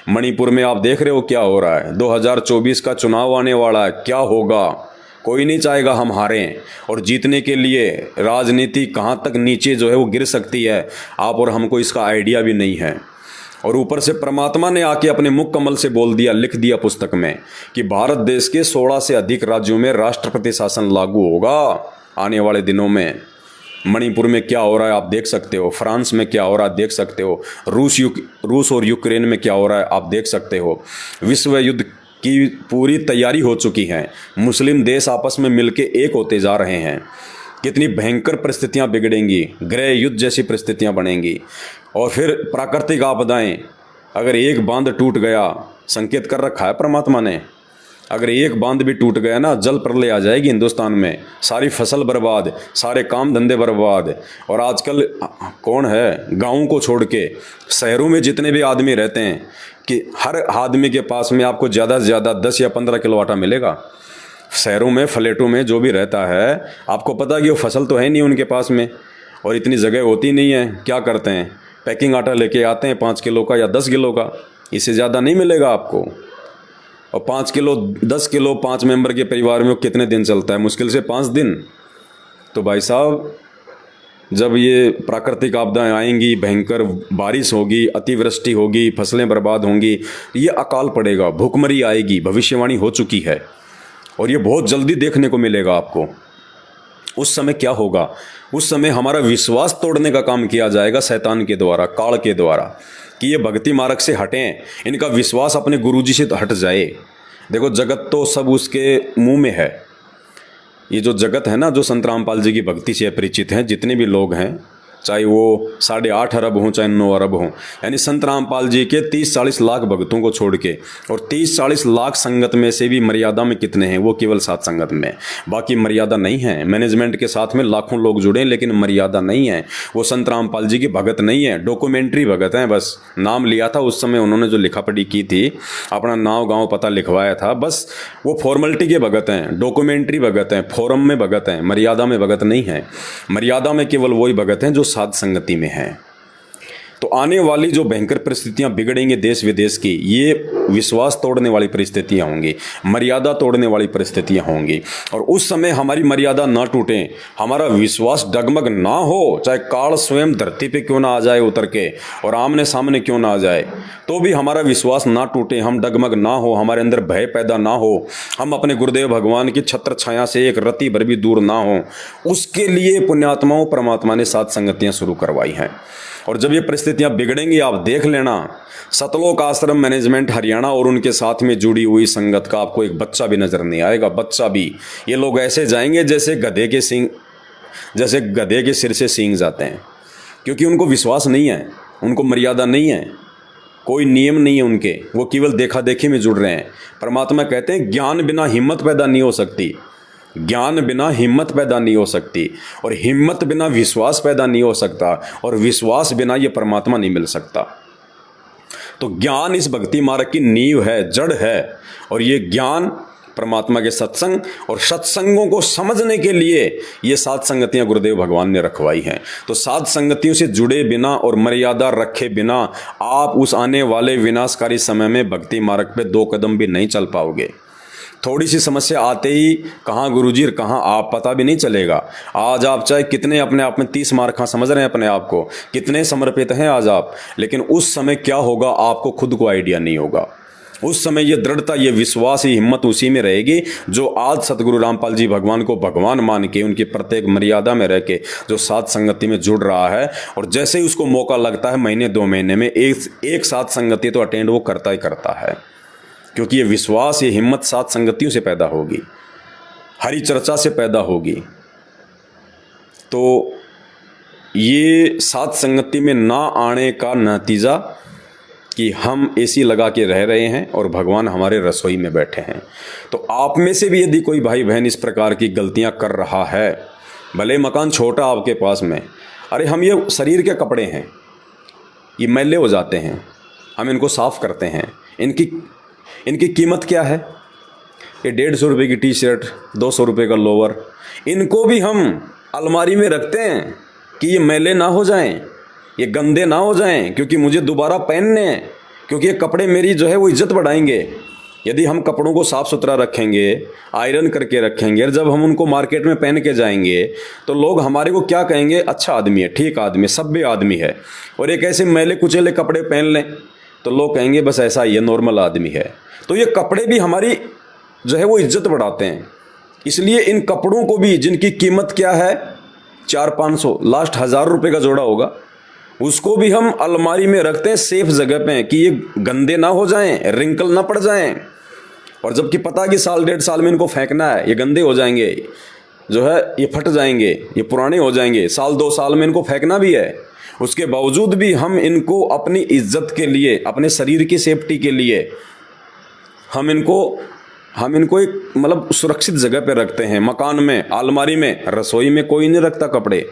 मणिपुर में आप देख रहे हो क्या हो रहा है। 2024 का चुनाव आने वाला है, क्या होगा। कोई नहीं चाहेगा हम हारें, और जीतने के लिए राजनीति कहाँ तक नीचे जो है वो गिर सकती है, आप और हमको इसका आइडिया भी नहीं है। और ऊपर से परमात्मा ने आके अपने मुख कमल से बोल दिया, लिख दिया पुस्तक में, कि भारत देश के 16 से अधिक राज्यों में राष्ट्रपति शासन लागू होगा आने वाले दिनों में। मणिपुर में क्या हो रहा है आप देख सकते हो, फ्रांस में क्या हो रहा है आप देख सकते हो, रूस और यूक्रेन में क्या हो रहा है आप देख सकते हो। विश्व युद्ध की पूरी तैयारी हो चुकी है, मुस्लिम देश आपस में मिलके एक होते जा रहे हैं। कितनी भयंकर परिस्थितियां बिगड़ेंगी, गृह युद्ध जैसी परिस्थितियां बनेंगी। और फिर प्राकृतिक आपदाएं, अगर एक बांध टूट गया, संकेत कर रखा है परमात्मा ने, अगर एक बांध भी टूट गया ना, जल प्रलय आ जाएगी हिंदुस्तान में, सारी फसल बर्बाद, सारे काम धंधे बर्बाद। और आजकल कौन है गाँव को छोड़ के शहरों में जितने भी आदमी रहते हैं, कि हर आदमी के पास में आपको ज़्यादा से ज़्यादा 10 या 15 किलो आटा मिलेगा। शहरों में, फ्लैटों में जो भी रहता है, आपको पता है कि वो फसल तो है नहीं उनके पास में, और इतनी जगह होती नहीं है। क्या करते हैं, पैकिंग आटा लेके आते हैं 5 किलो का या 10 किलो का, इससे ज़्यादा नहीं मिलेगा आपको। और 5 किलो 10 किलो 5 मेंबर के परिवार में कितने दिन चलता है, मुश्किल से 5 दिन। तो भाई साहब, जब ये प्राकृतिक आपदाएं आएंगी, भयंकर बारिश होगी, अतिवृष्टि होगी, फसलें बर्बाद होंगी, ये अकाल पड़ेगा, भूखमरी आएगी, भविष्यवाणी हो चुकी है। और ये बहुत जल्दी देखने को मिलेगा आपको। उस समय क्या होगा, उस समय हमारा विश्वास तोड़ने का काम किया जाएगा शैतान के द्वारा, काल के द्वारा, कि ये भक्ति मार्ग से हटें, इनका विश्वास अपने गुरुजी से हट जाए। देखो, जगत तो सब उसके मुंह में है। ये जो जगत है ना, जो संत रामपाल जी की भक्ति से परिचित हैं, जितने भी लोग हैं, चाहे वो 8.5 अरब हों चाहे 9 अरब हों, यानी संत रामपाल जी के 30-40 लाख भक्तों को छोड़ के, और 30-40 लाख संगत में से भी मर्यादा में कितने हैं, वो केवल 7 संगत में, बाकी मर्यादा नहीं है। मैनेजमेंट के साथ में लाखों लोग जुड़े, लेकिन मर्यादा नहीं है। वो संत रामपाल जी की भगत नहीं है, डॉक्यूमेंट्री भगत हैं। बस नाम लिया था उस समय, उन्होंने जो लिखा पढ़ी की थी, अपना नाम गाँव पता लिखवाया था, बस वो फॉर्मेलिटी के भगत हैं, डॉक्यूमेंट्री भगत हैं, फोरम में भगत हैं, मर्यादा में भगत नहीं है। मर्यादा में केवल वही भगत हैं जो साध संगति में है। तो आने वाली जो भयंकर परिस्थितियां बिगड़ेंगी देश विदेश की, ये विश्वास तोड़ने वाली परिस्थितियां होंगी, मर्यादा तोड़ने वाली परिस्थितियां होंगी। और उस समय हमारी मर्यादा ना टूटे, हमारा विश्वास डगमग ना हो, चाहे काल स्वयं धरती पे क्यों ना आ जाए उतर के, और आमने सामने क्यों ना आ जाए, तो भी हमारा विश्वास ना टूटे, हम डगमग ना हो, हमारे अंदर भय पैदा ना हो, हम अपने गुरुदेव भगवान की छत्र छाया से एक रत्ती भर भी दूर ना हो, उसके लिए पुण्यात्माओं परमात्मा ने साध संगतियां शुरू करवाई हैं। और जब ये परिस्थितियां बिगड़ेंगी, आप देख लेना, सतलोक आश्रम मैनेजमेंट हरियाणा और उनके साथ में जुड़ी हुई संगत का आपको एक बच्चा भी नजर नहीं आएगा, बच्चा भी। ये लोग ऐसे जाएंगे जैसे गधे के सिर से सींग जाते हैं, क्योंकि उनको विश्वास नहीं है, उनको मर्यादा नहीं है, कोई नियम नहीं है उनके, वो केवल देखा देखी में जुड़ रहे हैं। परमात्मा कहते हैं ज्ञान बिना हिम्मत पैदा नहीं हो सकती। ज्ञान बिना हिम्मत पैदा नहीं हो सकती, और हिम्मत बिना विश्वास पैदा नहीं हो सकता, और विश्वास बिना ये परमात्मा नहीं मिल सकता। तो ज्ञान इस भक्ति मार्ग की नींव है, जड़ है, और ये ज्ञान परमात्मा के सत्संग और सत्संगों को समझने के लिए ये सात संगतियां गुरुदेव भगवान ने रखवाई हैं। तो सात संगतियों से जुड़े बिना और मर्यादा रखे बिना आप उस आने वाले विनाशकारी समय में भक्ति मार्ग पे 2 कदम भी नहीं चल पाओगे। थोड़ी सी समस्या आते ही कहाँ गुरुजी कहाँ आप, पता भी नहीं चलेगा। आज आप चाहे कितने अपने आप में 30 मार खा समझ रहे हैं अपने आप को, कितने समर्पित हैं आज आप, लेकिन उस समय क्या होगा आपको खुद को आइडिया नहीं होगा। उस समय ये दृढ़ता, ये विश्वास, ये हिम्मत उसी में रहेगी जो आज सतगुरु रामपाल जी भगवान को भगवान मान के उनकी प्रत्येक मर्यादा में रह के जो सात संगति में जुड़ रहा है, और जैसे ही उसको मौका लगता है महीने 2 महीने में एक सात संगति तो अटेंड वो करता ही करता है, क्योंकि ये विश्वास, ये हिम्मत सात संगतियों से पैदा होगी, हरि चर्चा से पैदा होगी। तो ये सात संगति में ना आने का नतीजा कि हम एसी लगा के रह रहे हैं और भगवान हमारे रसोई में बैठे हैं। तो आप में से भी यदि कोई भाई बहन इस प्रकार की गलतियां कर रहा है, भले मकान छोटा आपके पास में, अरे हम ये शरीर के कपड़े हैं, ये मैले हो जाते हैं, हम इनको साफ़ करते हैं, इनकी कीमत क्या है? ये 150 रुपये की टी शर्ट, 200 रुपये का लोवर, इनको भी हम अलमारी में रखते हैं कि ये मैले ना हो जाएं, ये गंदे ना हो जाएं, क्योंकि मुझे दोबारा पहनने हैं, क्योंकि ये कपड़े मेरी जो है वो इज्जत बढ़ाएंगे। यदि हम कपड़ों को साफ़ सुथरा रखेंगे, आयरन करके रखेंगे, और जब हम उनको मार्केट में पहन के जाएंगे तो लोग हमारे को क्या कहेंगे? अच्छा आदमी है, ठीक आदमी है, सभ्य आदमी है। और एक ऐसे मैले कुचेले कपड़े पहन लें तो लोग कहेंगे बस ऐसा ही है, नॉर्मल आदमी है। तो ये कपड़े भी हमारी जो है वो इज्जत बढ़ाते हैं। इसलिए इन कपड़ों को भी, जिनकी कीमत क्या है 400-500, लास्ट 1000 रुपये का जोड़ा होगा, उसको भी हम अलमारी में रखते हैं सेफ जगह पे कि ये गंदे ना हो जाएं, रिंकल ना पड़ जाएं। और जबकि पता कि 1.5 साल में इनको फेंकना है, ये गंदे हो जाएंगे, जो है ये फट जाएंगे, ये पुराने हो जाएंगे, 1-2 साल में इनको फेंकना भी है। उसके बावजूद भी हम इनको अपनी इज्जत के लिए, अपने शरीर की सेफ्टी के लिए हम इनको एक मतलब सुरक्षित जगह पे रखते हैं, मकान में, अलमारी में। रसोई में कोई नहीं रखता कपड़े।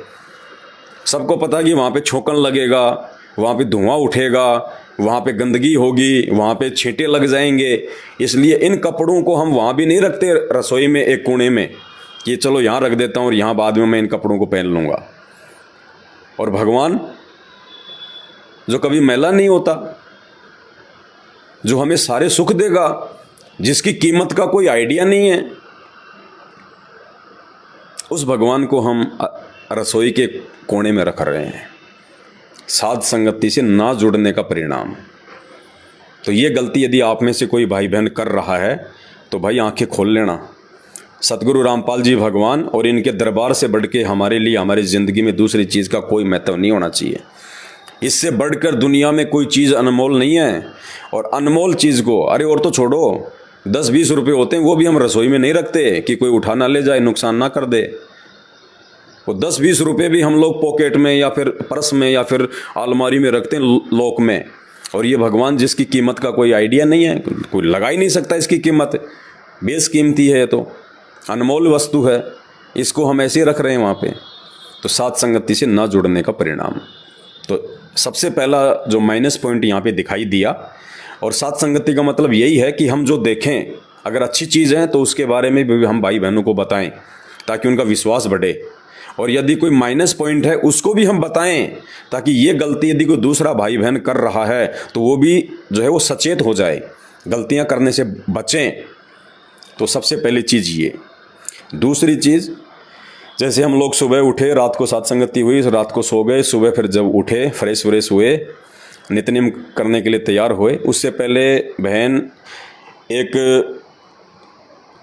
सबको पता कि वहाँ पे छोकन लगेगा, वहाँ पे धुआं उठेगा, वहाँ पे गंदगी होगी, वहाँ पे छींटे लग जाएंगे। इसलिए इन कपड़ों को हम वहाँ भी नहीं रखते रसोई में एक कोने में कि चलो यहाँ रख देता हूँ और यहाँ बाद में मैं इन कपड़ों को पहन लूँगा। और भगवान जो कभी मैला नहीं होता, जो हमें सारे सुख देगा, जिसकी कीमत का कोई आइडिया नहीं है, उस भगवान को हम रसोई के कोने में रख रहे हैं, साध संगति से ना जुड़ने का परिणाम। तो ये गलती यदि आप में से कोई भाई बहन कर रहा है तो भाई आंखें खोल लेना। सतगुरु रामपाल जी भगवान और इनके दरबार से बढ़ के हमारे लिए, हमारी ज़िंदगी में दूसरी चीज़ का कोई महत्व नहीं होना चाहिए। इससे बढ़कर दुनिया में कोई चीज़ अनमोल नहीं है। और अनमोल चीज़ को, अरे और तो छोड़ो, 10-20 रुपये होते हैं, वो भी हम रसोई में नहीं रखते कि कोई उठा ना ले जाए, नुकसान ना कर दे। वो 10-20 रुपये भी हम लोग पॉकेट में या फिर पर्स में या फिर अलमारी में रखते हैं, लॉक में। और ये भगवान जिसकी कीमत का कोई आइडिया नहीं है, कोई लगा ही नहीं सकता इसकी कीमत, बेशकीमती है, तो अनमोल वस्तु है, इसको हम ऐसे रख रहे हैं वहाँ पे। तो साथ संगति से ना जुड़ने का परिणाम। तो सबसे पहला जो माइनस पॉइंट यहाँ पे दिखाई दिया। और साथ संगति का मतलब यही है कि हम जो देखें, अगर अच्छी चीज़ है तो उसके बारे में भी हम भाई बहनों को बताएं ताकि उनका विश्वास बढ़े। और यदि कोई माइनस पॉइंट है उसको भी हम बताएं ताकि ये गलती यदि कोई दूसरा भाई बहन कर रहा है तो वो भी जो है वो सचेत हो जाए, गलतियां करने से बचें। तो सबसे पहली चीज़ ये। दूसरी चीज़, जैसे हम लोग सुबह उठे, रात को साथ संगति हुई, रात को सो गए, सुबह फिर जब उठे, फ्रेश व्रेश हुए, नित्यनेम करने के लिए तैयार हुए, उससे पहले बहन एक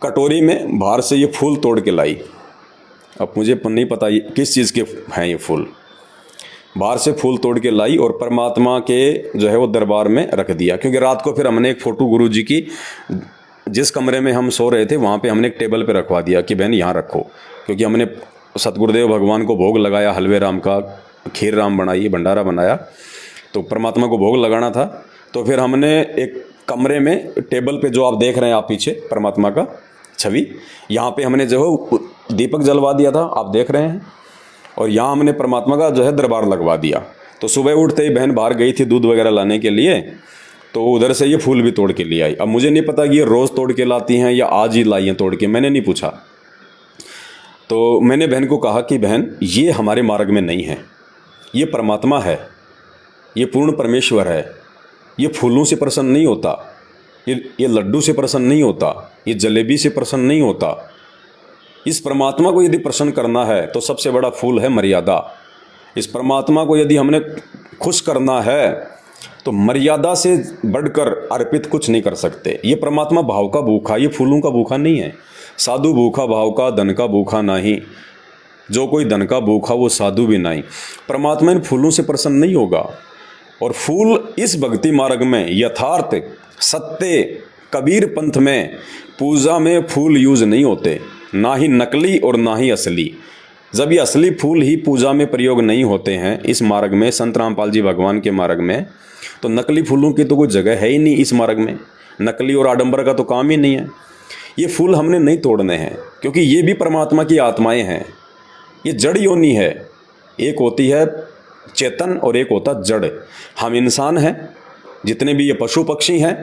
कटोरी में बाहर से ये फूल तोड़ के लाई। अब मुझे नहीं पता ये किस चीज़ के हैं, ये फूल बाहर से फूल तोड़ के लाई और परमात्मा के जो है वो दरबार में रख दिया। क्योंकि रात को फिर हमने एक फ़ोटो गुरु जी की, जिस कमरे में हम सो रहे थे वहाँ पे हमने एक टेबल पे रखवा दिया कि बहन यहाँ रखो। क्योंकि हमने सतगुरुदेव भगवान को भोग लगाया, हलवे राम का, खीर राम बनाई, भंडारा बनाया, तो परमात्मा को भोग लगाना था। तो फिर हमने एक कमरे में टेबल पे जो आप देख रहे हैं आप पीछे परमात्मा का, छवि। यहाँ पे हमने जो है दीपक जलवा दिया था, आप देख रहे हैं, और यहाँ हमने परमात्मा का जो है दरबार लगवा दिया। तो सुबह उठते ही बहन बाहर गई थी दूध वगैरह लाने के लिए, तो उधर से ये फूल भी तोड़ के ले आई। अब मुझे नहीं पता कि ये रोज़ तोड़ के लाती हैं या आज ही लाई हैं तोड़ के, मैंने नहीं पूछा। तो मैंने बहन को कहा कि बहन ये हमारे मार्ग में नहीं है, ये परमात्मा है, ये पूर्ण परमेश्वर है, ये फूलों से प्रसन्न नहीं होता, ये लड्डू से प्रसन्न नहीं होता, ये जलेबी से प्रसन्न नहीं होता। इस परमात्मा को यदि प्रसन्न करना है तो सबसे बड़ा फूल है मर्यादा। इस परमात्मा को यदि हमने खुश करना है तो मर्यादा से बढ़कर अर्पित कुछ नहीं कर सकते। ये परमात्मा भाव का भूखा, ये फूलों का भूखा नहीं है। साधु भूखा भाव का, धन का भूखा नहीं। जो कोई धन का भूखा वो साधु भी नहीं। परमात्मा इन फूलों से प्रसन्न नहीं होगा। और फूल इस भक्ति मार्ग में यथार्थ सत्य कबीर पंथ में पूजा में फूल यूज नहीं होते, ना ही नकली और ना ही असली। जब ये असली फूल ही पूजा में प्रयोग नहीं होते हैं इस मार्ग में, संत रामपाल जी भगवान के मार्ग में, तो नकली फूलों की तो कोई जगह है ही नहीं इस मार्ग में। नकली और आडंबर का तो काम ही नहीं है। ये फूल हमने नहीं तोड़ने हैं, क्योंकि ये भी परमात्मा की आत्माएं हैं। ये जड़ योनि है, एक होती है चेतन और एक होता जड़। हम इंसान हैं, जितने भी ये पशु पक्षी हैं,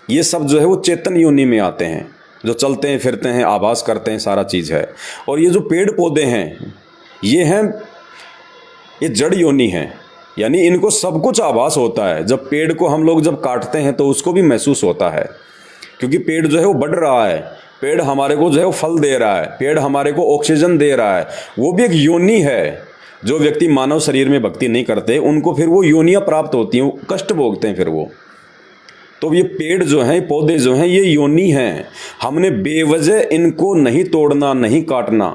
ये सब जो है वो चेतन योनि में आते हैं, जो चलते हैं फिरते हैं, आभास करते हैं, सारा चीज़ है। और ये जो पेड़ पौधे हैं ये हैं, ये जड़ योनि हैं, यानी इनको सब कुछ आभास होता है। जब पेड़ को हम लोग जब काटते हैं तो उसको भी महसूस होता है, क्योंकि पेड़ जो है वो बढ़ रहा है, पेड़ हमारे को जो है वो फल दे रहा है, पेड़ हमारे को ऑक्सीजन दे रहा है। वो भी एक योनि है। जो व्यक्ति मानव शरीर में भक्ति नहीं करते उनको फिर वो योनियाँ प्राप्त होती हैं, कष्ट भोगते हैं फिर वो। तो ये पेड़ जो हैं, पौधे जो हैं, ये योनि हैं। हमने बेवजह इनको नहीं तोड़ना, नहीं काटना।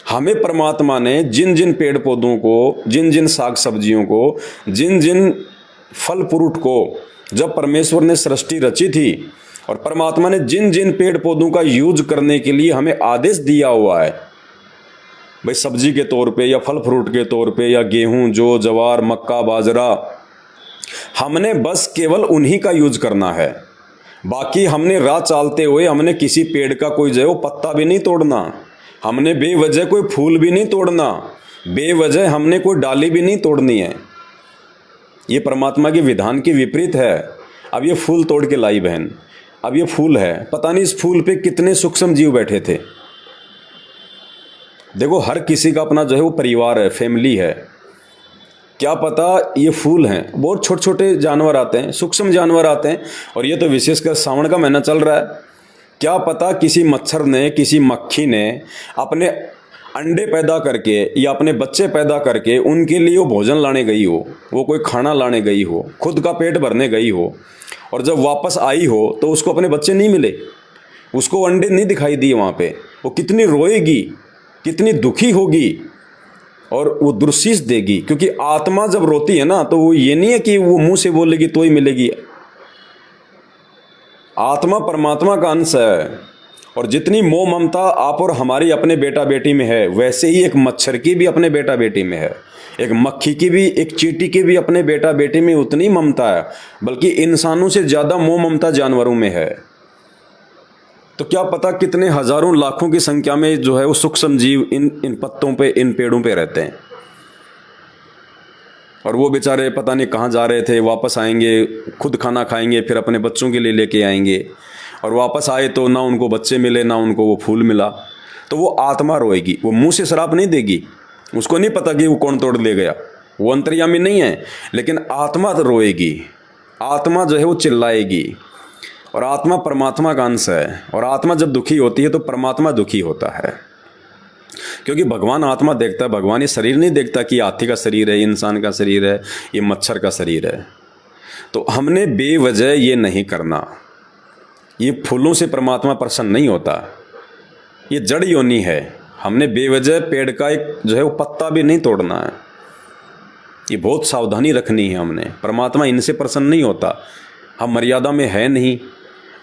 हमें परमात्मा ने जिन जिन पेड़ पौधों को, जिन जिन साग सब्जियों को, जिन जिन फल फ्रूट को जब परमेश्वर ने सृष्टि रची थी, और परमात्मा ने जिन जिन पेड़ पौधों का यूज करने के लिए हमें आदेश दिया हुआ है, भाई सब्जी के तौर पे या फल फ्रूट के तौर पे या गेहूं, जौ, जवार, मक्का, बाजरा, हमने बस केवल उन्हीं का यूज करना है। बाकी हमने राह चालते हुए हमने किसी पेड़ का कोई जो है वो पत्ता भी नहीं तोड़ना, हमने बेवजह कोई फूल भी नहीं तोड़ना, बेवजह हमने कोई डाली भी नहीं तोड़नी है। ये परमात्मा के विधान के विपरीत है। अब ये फूल तोड़ के लाई बहन, अब ये फूल है, पता नहीं इस फूल पे कितने सूक्ष्म जीव बैठे थे। देखो हर किसी का अपना जो है वो परिवार है, फैमिली है। क्या पता ये फूल हैं, बहुत छोटे छोटे जानवर आते हैं, सूक्ष्म जानवर आते हैं, और ये तो विशेषकर सावन का महीना चल रहा है। क्या पता किसी मच्छर ने, किसी मक्खी ने अपने अंडे पैदा करके या अपने बच्चे पैदा करके उनके लिए वो भोजन लाने गई हो, वो कोई खाना लाने गई हो, खुद का पेट भरने गई हो, और जब वापस आई हो तो उसको अपने बच्चे नहीं मिले, उसको अंडे नहीं दिखाई दिए वहाँ पे। वो कितनी रोएगी, कितनी दुखी होगी, और वो दुर्शीष देगी। क्योंकि आत्मा जब रोती है ना, तो वो ये नहीं है कि वो मुंह से बोलेगी तो ही मिलेगी। आत्मा परमात्मा का अंश है, और जितनी मोह ममता आप और हमारी अपने बेटा बेटी में है, वैसे ही एक मच्छर की भी अपने बेटा बेटी में है, एक मक्खी की भी, एक चींटी की भी अपने बेटा बेटी में उतनी ममता है, बल्कि इंसानों से ज़्यादा मोह ममता जानवरों में है। तो क्या पता कितने हजारों लाखों की संख्या में जो है वो सूक्ष्म जीव इन पत्तों पे, इन पेड़ों पे रहते हैं। और वो बेचारे पता नहीं कहाँ जा रहे थे, वापस आएंगे, खुद खाना खाएंगे, फिर अपने बच्चों के लिए लेके आएंगे, और वापस आए तो ना उनको बच्चे मिले, ना उनको वो फूल मिला। तो वो आत्मा रोएगी, वो मुंह से श्राप नहीं देगी, उसको नहीं पता कि वो कौन तोड़ ले गया, वो अंतर्यामी नहीं है, लेकिन आत्मा तो रोएगी, आत्मा जो है वो चिल्लाएगी। और आत्मा परमात्मा का अंश है, और आत्मा जब दुखी होती है तो परमात्मा दुखी होता है। क्योंकि भगवान आत्मा देखता है, भगवान ये शरीर नहीं देखता कि हाथी का शरीर है, इंसान का शरीर है, ये मच्छर का शरीर है। तो हमने बेवजह ये नहीं करना। ये फूलों से परमात्मा प्रसन्न नहीं होता, ये जड़ योनि है। हमने बेवजह पेड़ का एक जो है वो पत्ता भी नहीं तोड़ना है। ये बहुत सावधानी रखनी है हमने। परमात्मा इनसे प्रसन्न नहीं होता, हम मर्यादा में है नहीं।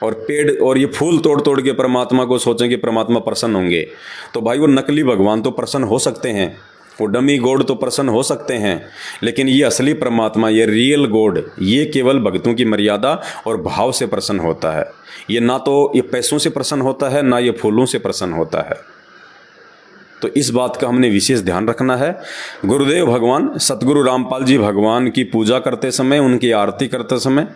और पेड़ और ये फूल तोड़ तोड़ के परमात्मा को सोचें कि परमात्मा प्रसन्न होंगे, तो भाई वो नकली भगवान तो प्रसन्न हो सकते हैं, वो डमी गॉड तो प्रसन्न हो सकते हैं, लेकिन ये असली परमात्मा, ये रियल गॉड, ये केवल भक्तों की मर्यादा और भाव से प्रसन्न होता है। ये ना तो ये पैसों से प्रसन्न होता है, ना ये फूलों से प्रसन्न होता है। तो इस बात का हमने विशेष ध्यान रखना है। गुरुदेव भगवान सतगुरु रामपाल जी भगवान की पूजा करते समय, उनकी आरती करते समय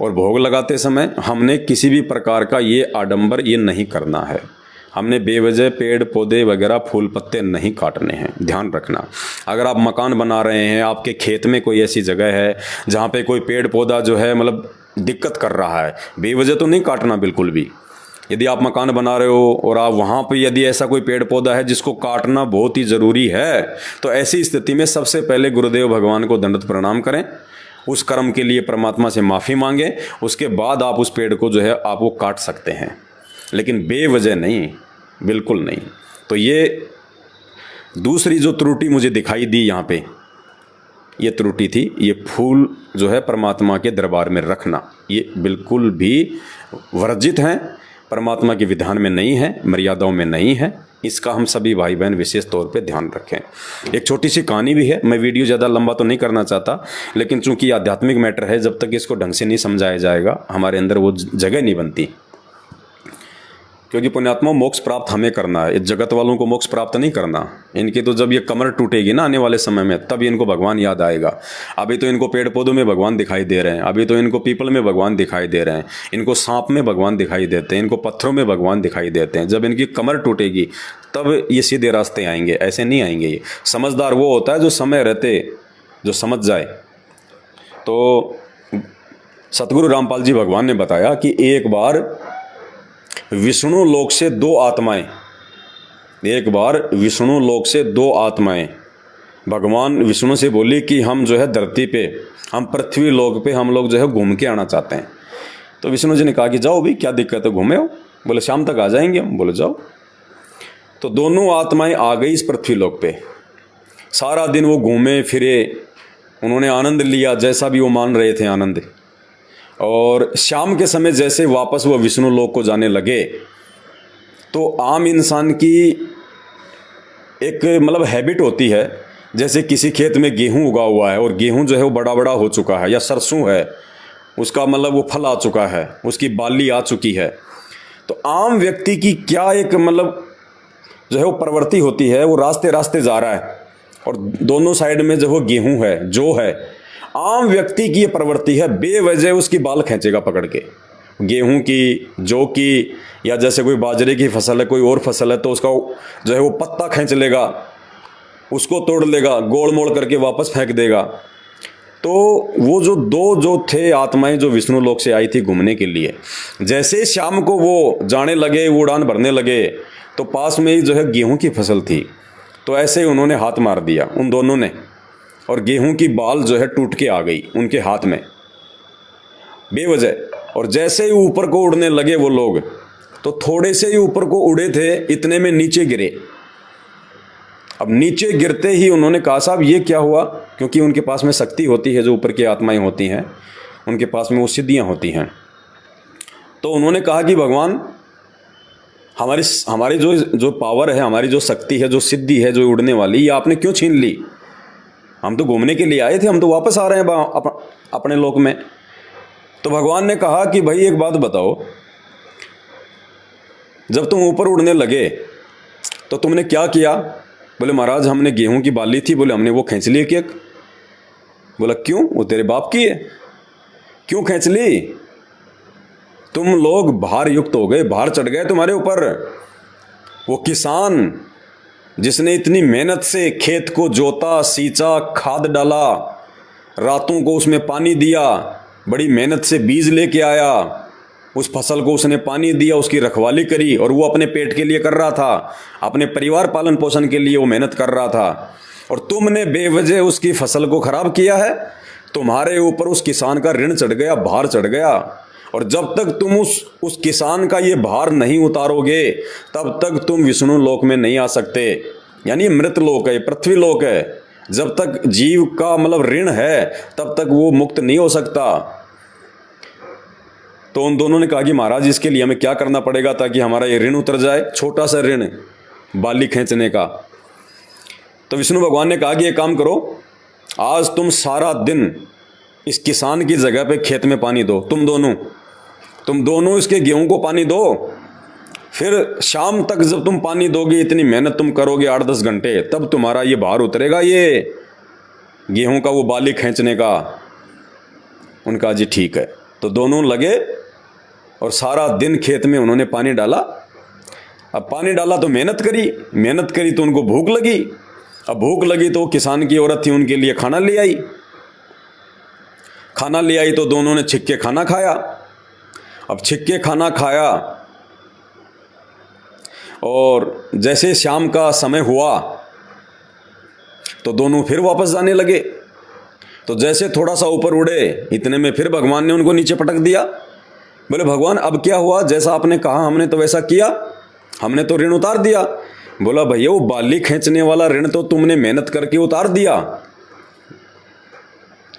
और भोग लगाते समय हमने किसी भी प्रकार का ये आडंबर ये नहीं करना है। हमने बेवजह पेड़ पौधे वगैरह फूल पत्ते नहीं काटने हैं, ध्यान रखना। अगर आप मकान बना रहे हैं, आपके खेत में कोई ऐसी जगह है जहाँ पे कोई पेड़ पौधा जो है मतलब दिक्कत कर रहा है, बेवजह तो नहीं काटना बिल्कुल भी। यदि आप मकान बना रहे हो और आप वहाँ पे यदि ऐसा कोई पेड़ पौधा है जिसको काटना बहुत ही ज़रूरी है, तो ऐसी स्थिति में सबसे पहले गुरुदेव भगवान को दंडवत प्रणाम करें, उस कर्म के लिए परमात्मा से माफ़ी मांगें, उसके बाद आप उस पेड़ को जो है आप वो काट सकते हैं, लेकिन बेवजह नहीं, बिल्कुल नहीं। तो ये दूसरी जो त्रुटि मुझे दिखाई दी यहाँ पे, ये त्रुटि थी, ये फूल जो है परमात्मा के दरबार में रखना, ये बिल्कुल भी वर्जित हैं, परमात्मा के विधान में नहीं है, मर्यादाओं में नहीं है। इसका हम सभी भाई बहन विशेष तौर पे ध्यान रखें। एक छोटी सी कहानी भी है, मैं वीडियो ज़्यादा लंबा तो नहीं करना चाहता, लेकिन चूंकि आध्यात्मिक मैटर है, जब तक इसको ढंग से नहीं समझाया जाएगा हमारे अंदर वो जगह नहीं बनती। क्योंकि पुण्यात्मा मोक्ष प्राप्त हमें करना है, इस जगत वालों को मोक्ष प्राप्त नहीं करना। इनकी तो जब ये कमर टूटेगी ना आने वाले समय में, तब इनको भगवान याद आएगा। अभी तो इनको पेड़ पौधों में भगवान दिखाई दे रहे हैं, अभी तो इनको पीपल में भगवान दिखाई दे रहे हैं, इनको सांप में भगवान दिखाई देते हैं, इनको पत्थरों में भगवान दिखाई देते हैं। जब इनकी कमर टूटेगी तब ये सीधे रास्ते आएंगे, ऐसे नहीं आएंगे। ये समझदार वो होता है जो समय रहते जो समझ जाए। तो सतगुरु रामपाल जी भगवान ने बताया कि एक बार विष्णु लोक से दो आत्माएं, एक बार विष्णु लोक से दो आत्माएं भगवान विष्णु से बोली कि हम जो है धरती पे, हम पृथ्वी लोक पे हम लोग जो है घूम के आना चाहते हैं। तो विष्णु जी ने कहा कि जाओ भी, क्या दिक्कत है, घूमे हो। बोले शाम तक आ जाएंगे हम। बोले जाओ। तो दोनों आत्माएं आ गई इस पृथ्वी लोक पे। सारा दिन वो घूमे फिरे, उन्होंने आनंद लिया, जैसा भी वो मान रहे थे आनंद। और शाम के समय जैसे वापस वो विष्णु लोक को जाने लगे, तो आम इंसान की एक मतलब हैबिट होती है, जैसे किसी खेत में गेहूं उगा हुआ है और गेहूं जो है वो बड़ा बड़ा हो चुका है, या सरसों है, उसका मतलब वो फल आ चुका है, उसकी बाली आ चुकी है। तो आम व्यक्ति की क्या एक मतलब जो है वो प्रवृत्ति होती है, वो रास्ते रास्ते जा रहा है और दोनों साइड में जो वो गेहूं है, जो है, आम व्यक्ति की ये प्रवृत्ति है, बेवजह उसकी बाल खींचेगा पकड़ के, गेहूं की, जौ की, या जैसे कोई बाजरे की फसल है, कोई और फसल है, तो उसका जो है वो पत्ता खींच लेगा, उसको तोड़ लेगा, गोल मोड़ करके वापस फेंक देगा। तो वो जो दो जो थे आत्माएं जो विष्णु लोक से आई थी घूमने के लिए, जैसे शाम को वो जाने लगे, वो उड़ान भरने लगे, तो पास में ही जो है गेहूं की फसल थी। तो ऐसे ही उन्होंने हाथ मार दिया उन दोनों ने, और गेहूं की बाल जो है टूट के आ गई उनके हाथ में बेवजह। और जैसे ही ऊपर को उड़ने लगे वो लोग, तो थोड़े से ही ऊपर को उड़े थे, इतने में नीचे गिरे। अब नीचे गिरते ही उन्होंने कहा साहब ये क्या हुआ, क्योंकि उनके पास में शक्ति होती है, जो ऊपर की आत्माएं होती हैं उनके पास में वो सिद्धियां होती हैं। तो उन्होंने कहा कि भगवान हमारी जो पावर है, हमारी जो शक्ति है, जो सिद्धि है, जो उड़ने वाली, ये आपने क्यों छीन ली? हम तो घूमने के लिए आए थे, हम तो वापस आ रहे हैं अपने लोक में। तो भगवान ने कहा कि भाई एक बात बताओ, जब तुम ऊपर उड़ने लगे तो तुमने क्या किया? बोले महाराज हमने गेहूं की बाली थी, बोले हमने वो खींच ली एक। बोला क्यों? वो तेरे बाप की है। क्यों खींच ली? तुम लोग भार युक्त हो गए, भार चढ़ गए तुम्हारे ऊपर। वो किसान जिसने इतनी मेहनत से खेत को जोता, सींचा, खाद डाला, रातों को उसमें पानी दिया, बड़ी मेहनत से बीज लेके आया, उस फसल को उसने पानी दिया, उसकी रखवाली करी, और वो अपने पेट के लिए कर रहा था, अपने परिवार पालन पोषण के लिए वो मेहनत कर रहा था, और तुमने बेवजह उसकी फसल को खराब किया है। तुम्हारे ऊपर उस किसान का ऋण चढ़ गया, भार चढ़ गया। और जब तक तुम उस किसान का ये भार नहीं उतारोगे, तब तक तुम विष्णु लोक में नहीं आ सकते। यानी मृत लोक है, पृथ्वी लोक है। जब तक जीव का मतलब ऋण है, तब तक वो मुक्त नहीं हो सकता। तो उन दोनों ने कहा कि महाराज इसके लिए हमें क्या करना पड़ेगा ताकि हमारा ये ऋण उतर जाए, छोटा सा ऋण बाली खींचने का। तो विष्णु भगवान ने कहा कि ये काम करो, आज तुम सारा दिन इस किसान की जगह पे खेत में पानी दो, तुम दोनों। तुम दोनों इसके गेहूं को पानी दो, फिर शाम तक जब तुम पानी दोगे, इतनी मेहनत तुम करोगे 8-10 घंटे, तब तुम्हारा ये भार उतरेगा, ये गेहूं का वो बाली खींचने का। उनका जी ठीक है। तो दोनों लगे और सारा दिन खेत में उन्होंने पानी डाला। अब पानी डाला तो मेहनत करी तो उनको भूख लगी। अब भूख लगी तो किसान की औरत थी, उनके लिए खाना ले आई। तो दोनों ने छिक के खाना खाया। अब छिक के खाना खाया और जैसे शाम का समय हुआ तो दोनों फिर वापस जाने लगे। तो जैसे थोड़ा सा ऊपर उड़े, इतने में फिर भगवान ने उनको नीचे पटक दिया। बोले भगवान अब क्या हुआ? जैसा आपने कहा हमने तो वैसा किया, हमने तो ऋण उतार दिया। बोला भैया वो बाली खींचने वाला ऋण तो तुमने मेहनत करके उतार दिया,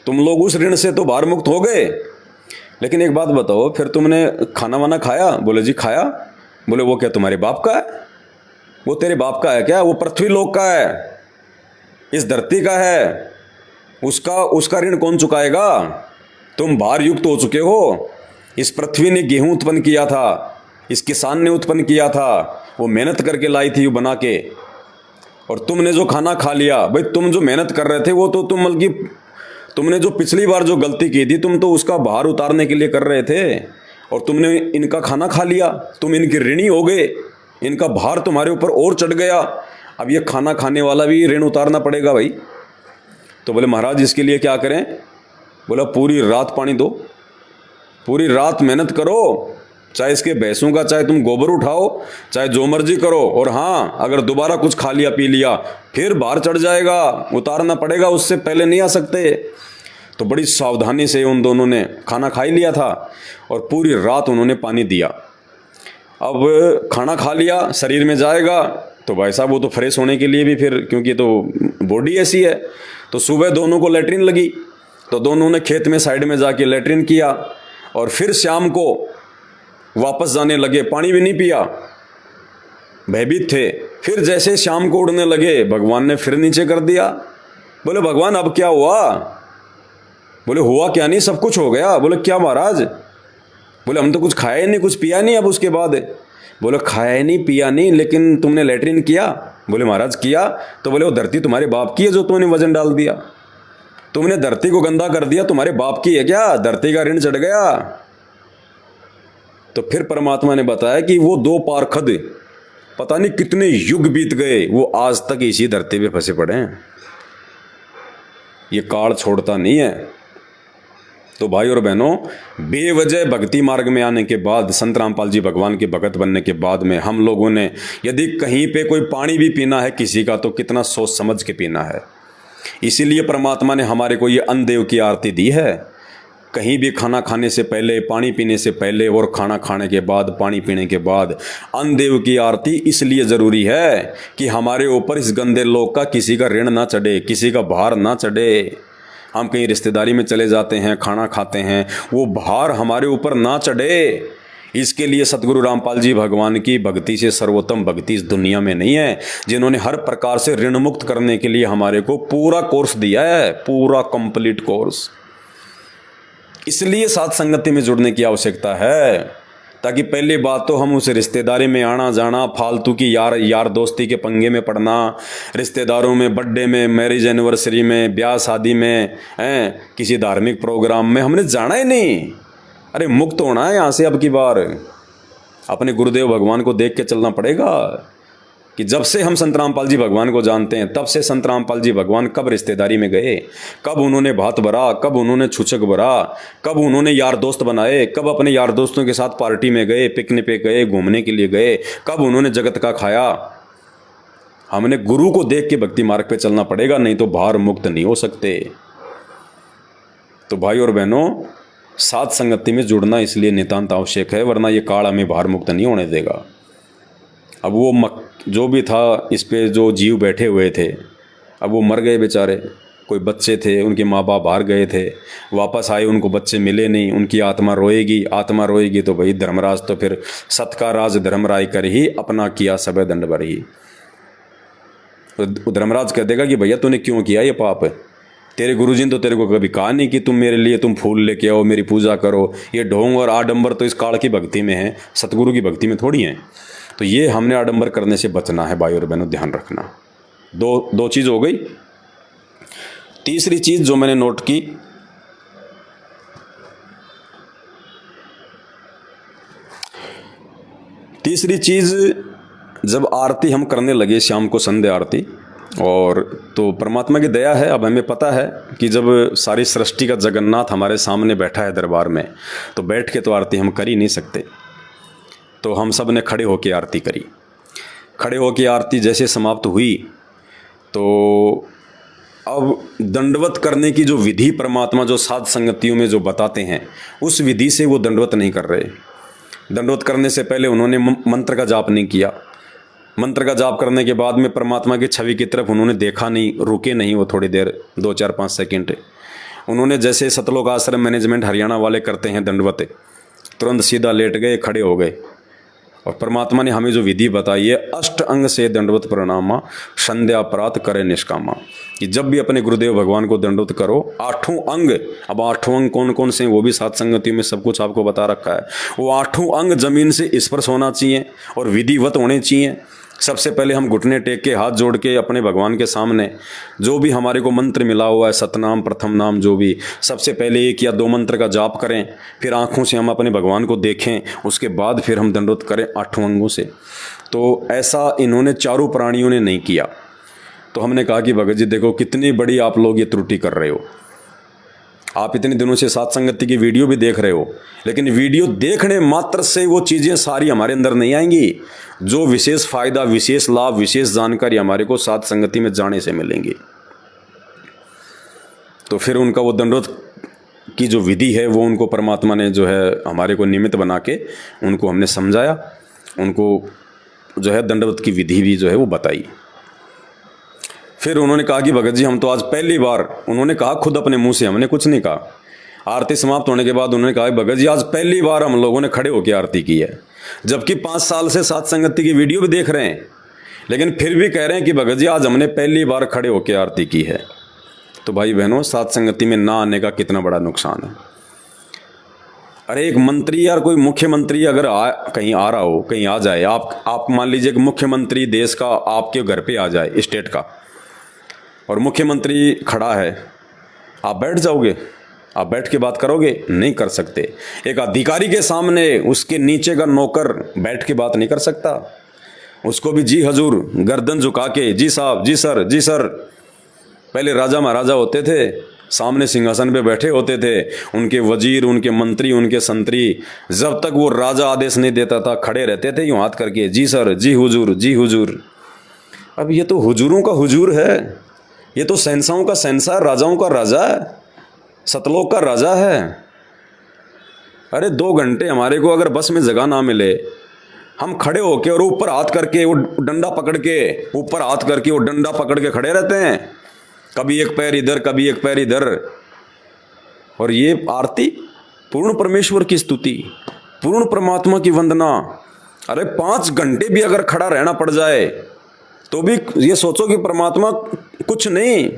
तुम लोग उस ऋण से तो भार मुक्त हो गए। लेकिन एक बात बताओ, फिर तुमने खाना वाना खाया? बोले जी खाया। बोले वो क्या तुम्हारे बाप का है? वो तेरे बाप का है क्या? वो पृथ्वी लोक का है, इस धरती का है, उसका ऋण कौन चुकाएगा? तुम भार युक्त हो चुके हो। इस पृथ्वी ने गेहूं उत्पन्न किया था, इस किसान ने उत्पन्न किया था, वो मेहनत करके लाई थी बना के, और तुमने जो खाना खा लिया। भाई तुम जो मेहनत कर रहे थे वो तो तुमने जो पिछली बार जो गलती की थी, तुम तो उसका भार उतारने के लिए कर रहे थे, और तुमने इनका खाना खा लिया, तुम इनके ऋणी हो गए, इनका भार तुम्हारे ऊपर और चढ़ गया। अब ये खाना खाने वाला भी ऋण उतारना पड़ेगा भाई। तो बोले महाराज इसके लिए क्या करें? बोला पूरी रात पानी दो, पूरी रात मेहनत करो, चाहे इसके भैंसों का चाहे तुम गोबर उठाओ, चाहे जो मर्जी करो, और हाँ अगर दोबारा कुछ खा लिया पी लिया फिर भार चढ़ जाएगा, उतारना पड़ेगा, उससे पहले नहीं आ सकते। तो बड़ी सावधानी से उन दोनों ने खाना खा ही लिया था और पूरी रात उन्होंने पानी दिया। अब खाना खा लिया, शरीर में जाएगा तो भाई साहब वो तो फ्रेश होने के लिए भी फिर, क्योंकि तो बॉडी ऐसी है, तो सुबह दोनों को लेटरिन लगी, तो दोनों ने खेत में साइड में जाके लेटरिन किया और फिर शाम को वापस जाने लगे, पानी भी नहीं पिया, भयभीत थे। फिर जैसे शाम को उड़ने लगे, भगवान ने फिर नीचे कर दिया। बोले भगवान अब क्या हुआ? बोले हुआ क्या नहीं, सब कुछ हो गया। बोले क्या महाराज? बोले हम तो कुछ खाया ही नहीं, कुछ पिया नहीं अब उसके बाद। बोले खाया ही नहीं पिया नहीं, लेकिन तुमने लेटरिन किया? बोले महाराज किया। तो बोले वो धरती तुम्हारे बाप की है जो तुमने वजन डाल दिया, तुमने धरती को गंदा कर दिया, तुम्हारे बाप की है क्या? धरती का ऋण चढ़ गया। तो फिर परमात्मा ने बताया कि वो दो पारखद, पता नहीं कितने युग बीत गए, वो आज तक इसी धरती पे फंसे पड़े हैं, ये काल छोड़ता नहीं है। तो भाई और बहनों, बेवजह भक्ति मार्ग में आने के बाद, संत रामपाल जी भगवान के भगत बनने के बाद में हम लोगों ने यदि कहीं पे कोई पानी भी पीना है किसी का, तो कितना सोच समझ के पीना है। इसीलिए परमात्मा ने हमारे को ये अन्नदेव की आरती दी है। कहीं भी खाना खाने से पहले, पानी पीने से पहले और खाना खाने के बाद, पानी पीने के बाद अन्नदेव की आरती इसलिए ज़रूरी है कि हमारे ऊपर इस गंदे लोक का किसी का ऋण ना चढ़े, किसी का भार ना चढ़े। हम कहीं रिश्तेदारी में चले जाते हैं, खाना खाते हैं, वो भार हमारे ऊपर ना चढ़े। इसके लिए सतगुरु रामपाल जी भगवान की भक्ति से सर्वोत्तम भक्ति इस दुनिया में नहीं है, जिन्होंने हर प्रकार से ऋण मुक्त करने के लिए हमारे को पूरा कोर्स दिया है, पूरा कंप्लीट कोर्स। इसलिए साथ संगति में जुड़ने की आवश्यकता है, ताकि पहली बात तो हम उस रिश्तेदारी में आना जाना, फालतू की यार दोस्ती के पंगे में पड़ना, रिश्तेदारों में, बर्थडे में, मैरिज एनिवर्सरी में, ब्याह शादी में, किसी धार्मिक प्रोग्राम में हमने जाना ही नहीं। अरे मुक्त होना है यहाँ से। अब की बार अपने गुरुदेव भगवान को देख के चलना पड़ेगा कि जब से हम संत रामपाल जी भगवान को जानते हैं, तब से संत रामपाल जी भगवान कब रिश्तेदारी में गए, कब उन्होंने भात भरा, कब उन्होंने छूछक भरा, कब उन्होंने यार दोस्त बनाए, कब अपने यार दोस्तों के साथ पार्टी में गए, पिकनिक पे गए, घूमने के लिए गए, कब उन्होंने जगत का खाया। हमने गुरु को देख के भक्ति मार्ग पे चलना पड़ेगा, नहीं तो भार मुक्त नहीं हो सकते। तो भाई और बहनों, साथ संगति में जुड़ना इसलिए नितांत आवश्यक है, वरना ये काल हमें भार मुक्त नहीं होने देगा। अब वो जो भी था इस पे जो जीव बैठे हुए थे, अब वो मर गए बेचारे। कोई बच्चे थे, उनके माँ बाप बाहर गए थे, वापस आए, उनको बच्चे मिले नहीं, उनकी आत्मा रोएगी। आत्मा रोएगी तो भाई धर्मराज तो फिर सत का राज धर्मराय कर ही अपना किया सबे दंड भर ही। तो धर्मराज कह देगा कि भैया तूने क्यों किया ये पाप, तेरे गुरुजी ने तो तेरे को कभी कहा नहीं कि तुम मेरे लिए तुम फूल लेके आओ, मेरी पूजा करो। ये ढोंग और आडंबर तो इस काल की भक्ति में है, सतगुरु की भक्ति में थोड़ी है। तो ये हमने आडंबर करने से बचना है भाई और बहनों, ध्यान रखना। दो चीज़ हो गई। तीसरी चीज़ जो मैंने नोट की, तीसरी चीज़, जब आरती हम करने लगे शाम को संध्या आरती, और तो परमात्मा की दया है, अब हमें पता है कि जब सारी सृष्टि का जगन्नाथ हमारे सामने बैठा है दरबार में, तो बैठ के तो आरती हम कर ही नहीं सकते। तो हम सब ने खड़े होकर आरती करी। खड़े होकर आरती जैसे समाप्त हुई, तो अब दंडवत करने की जो विधि परमात्मा जो साध संगतियों में जो बताते हैं, उस विधि से वो दंडवत नहीं कर रहे। दंडवत करने से पहले उन्होंने मंत्र का जाप नहीं किया। मंत्र का जाप करने के बाद में परमात्मा की छवि की तरफ उन्होंने देखा नहीं, रुके नहीं वो थोड़ी देर, 2 4 5 सेकंड। उन्होंने जैसे सतलोक आश्रम मैनेजमेंट हरियाणा वाले करते हैं दंडवत, तुरंत सीधा लेट गए, खड़े हो गए। और परमात्मा ने हमें जो विधि बताई है, अष्ट अंग से दंडवत प्रणामा, संध्या प्रात करे निष्कामा, कि जब भी अपने गुरुदेव भगवान को दंडवत करो, 8 अंग, अब 8 अंग कौन कौन से हैं वो भी सात संगति में सब कुछ आपको बता रखा है। वो 8 अंग जमीन से स्पर्श होना चाहिए और विधिवत होने चाहिए। सबसे पहले हम घुटने टेक के हाथ जोड़ के अपने भगवान के सामने जो भी हमारे को मंत्र मिला हुआ है, सतनाम प्रथम नाम जो भी, सबसे पहले 1 या 2 मंत्र का जाप करें, फिर आँखों से हम अपने भगवान को देखें, उसके बाद फिर हम दंडवत करें 8 अंगों से। तो ऐसा इन्होंने चारों प्राणियों ने नहीं किया। तो हमने कहा कि भगत जी देखो कितनी बड़ी आप लोग ये त्रुटि कर रहे हो। आप इतने दिनों से सात संगति की वीडियो भी देख रहे हो, लेकिन वीडियो देखने मात्र से वो चीज़ें सारी हमारे अंदर नहीं आएंगी। जो विशेष फायदा, विशेष लाभ, विशेष जानकारी हमारे को सात संगति में जाने से मिलेंगी। तो फिर उनका वो दंडवत की जो विधि है वो उनको परमात्मा ने जो है हमारे को निमित्त बना के उनको हमने समझाया, उनको जो है दंडवत की विधि भी जो है वो बताई। फिर उन्होंने कहा कि भगत जी हम तो आज पहली बार, उन्होंने कहा खुद अपने मुंह से, हमने कुछ नहीं कहा। आरती समाप्त होने के बाद उन्होंने कहा भगत जी आज पहली बार हम लोगों ने खड़े होकर आरती की है, जबकि 5 साल से सात संगति की वीडियो भी देख रहे हैं, लेकिन फिर भी कह रहे हैं कि भगत जी आज हमने पहली बार खड़े होकर आरती की है। तो भाई बहनों, सात संगति में ना आने का कितना बड़ा नुकसान है। अरे एक मंत्री यार, कोई मुख्यमंत्री अगर कहीं आ रहा हो, कहीं आ जाए, आप मान लीजिए कि मुख्यमंत्री देश का आपके घर पे आ जाए, स्टेट का, और मुख्यमंत्री खड़ा है, आप बैठ जाओगे? आप बैठ के बात करोगे? नहीं कर सकते। एक अधिकारी के सामने उसके नीचे का नौकर बैठ के बात नहीं कर सकता, उसको भी जी हजूर, गर्दन झुका के, जी साहब, जी सर, जी सर। पहले राजा महाराजा होते थे, सामने सिंहासन पे बैठे होते थे, उनके वजीर, उनके मंत्री, उनके संतरी, जब तक वो राजा आदेश नहीं देता था खड़े रहते थे यूँ हाथ करके, जी सर, जी हुजूर, जी हुजूर। अब ये तो हुजूरों का हुजूर है, ये तो शहंशाहों का शहंशाह, राजाओं का राजा है, सतलोक का राजा है। अरे 2 घंटे हमारे को अगर बस में जगह ना मिले, हम खड़े होके और ऊपर हाथ करके वो डंडा पकड़ के, ऊपर हाथ करके वो डंडा पकड़ के खड़े रहते हैं, कभी एक पैर इधर, कभी एक पैर इधर। और ये आरती, पूर्ण परमेश्वर की स्तुति, पूर्ण परमात्मा की वंदना। अरे 5 घंटे भी अगर खड़ा रहना पड़ जाए तो भी ये सोचो कि परमात्मा कुछ नहीं,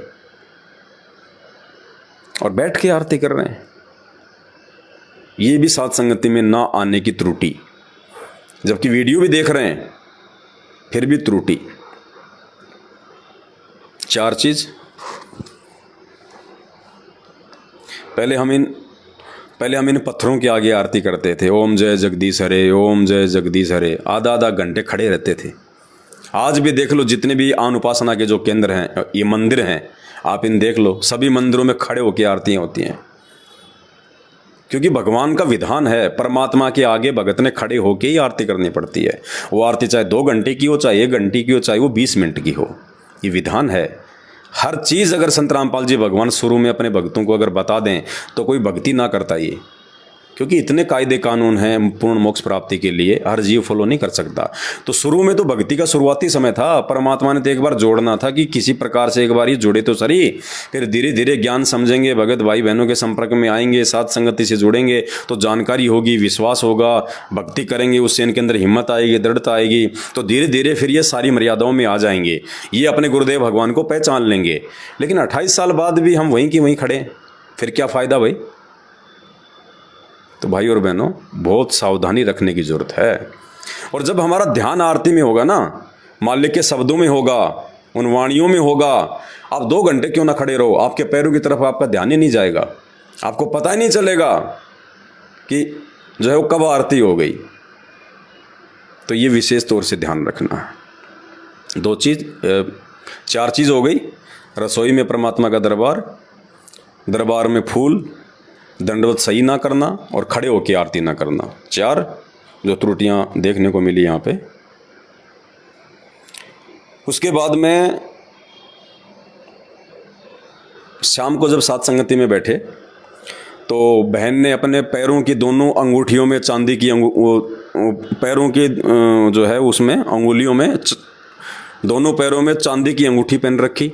और बैठ के आरती कर रहे हैं। ये भी सात संगति में ना आने की त्रुटि, जबकि वीडियो भी देख रहे हैं फिर भी त्रुटि। 4 चीज। पहले हम इन पत्थरों के आगे आरती करते थे, ओम जय जगदीश हरे, ओम जय जगदीश हरे, आधा घंटे खड़े रहते थे। आज भी देख लो, जितने भी आन उपासना के जो केंद्र हैं, ये मंदिर हैं, आप इन देख लो, सभी मंदिरों में खड़े होकर आरतियाँ होती हैं, क्योंकि भगवान का विधान है, परमात्मा के आगे भगत ने खड़े होकर ही आरती करनी पड़ती है। वो आरती चाहे 2 घंटे की हो, चाहे 1 घंटे की हो, चाहे वो 20 मिनट की हो, ये विधान है। हर चीज़ अगर संत रामपाल जी भगवान शुरू में अपने भक्तों को अगर बता दें तो कोई भक्ति ना करता ये। क्योंकि इतने कायदे कानून हैं पूर्ण मोक्ष प्राप्ति के लिए, हर जीव फॉलो नहीं कर सकता। तो शुरू में तो भक्ति का शुरुआती समय था, परमात्मा ने तो एक बार जोड़ना था कि किसी प्रकार से एक बार ये जुड़े तो सही, फिर धीरे धीरे ज्ञान समझेंगे, भगत भाई बहनों के संपर्क में आएंगे, साथ संगति से जुड़ेंगे तो जानकारी होगी, विश्वास होगा, भक्ति करेंगे, उससे इनके अंदर हिम्मत आएगी, दृढ़ता आएगी, तो धीरे धीरे फिर ये सारी मर्यादाओं में आ जाएंगे, ये अपने गुरुदेव भगवान को पहचान लेंगे। लेकिन 28 साल बाद भी हम वहीं की वहीं खड़े, फिर क्या फ़ायदा भाई। तो भाई और बहनों, बहुत सावधानी रखने की ज़रूरत है। और जब हमारा ध्यान आरती में होगा ना, मालिक के शब्दों में होगा, उन वाणियों में होगा, आप 2 घंटे क्यों ना खड़े रहो, आपके पैरों की तरफ आपका ध्यान ही नहीं जाएगा, आपको पता ही नहीं चलेगा कि जो है वो कब आरती हो गई। तो ये विशेष तौर से ध्यान रखना है। 4 चीज़ हो गई। रसोई में परमात्मा का दरबार, दरबार में फूल, दंडवत सही ना करना और खड़े होकर आरती ना करना, 4 जो त्रुटियां देखने को मिली यहाँ पे। उसके बाद में शाम को जब साथ संगति में बैठे तो बहन ने अपने पैरों की दोनों अंगूठियों में चांदी की पैरों की जो है उसमें अंगुलियों में दोनों पैरों में चांदी की अंगूठी पहन रखी।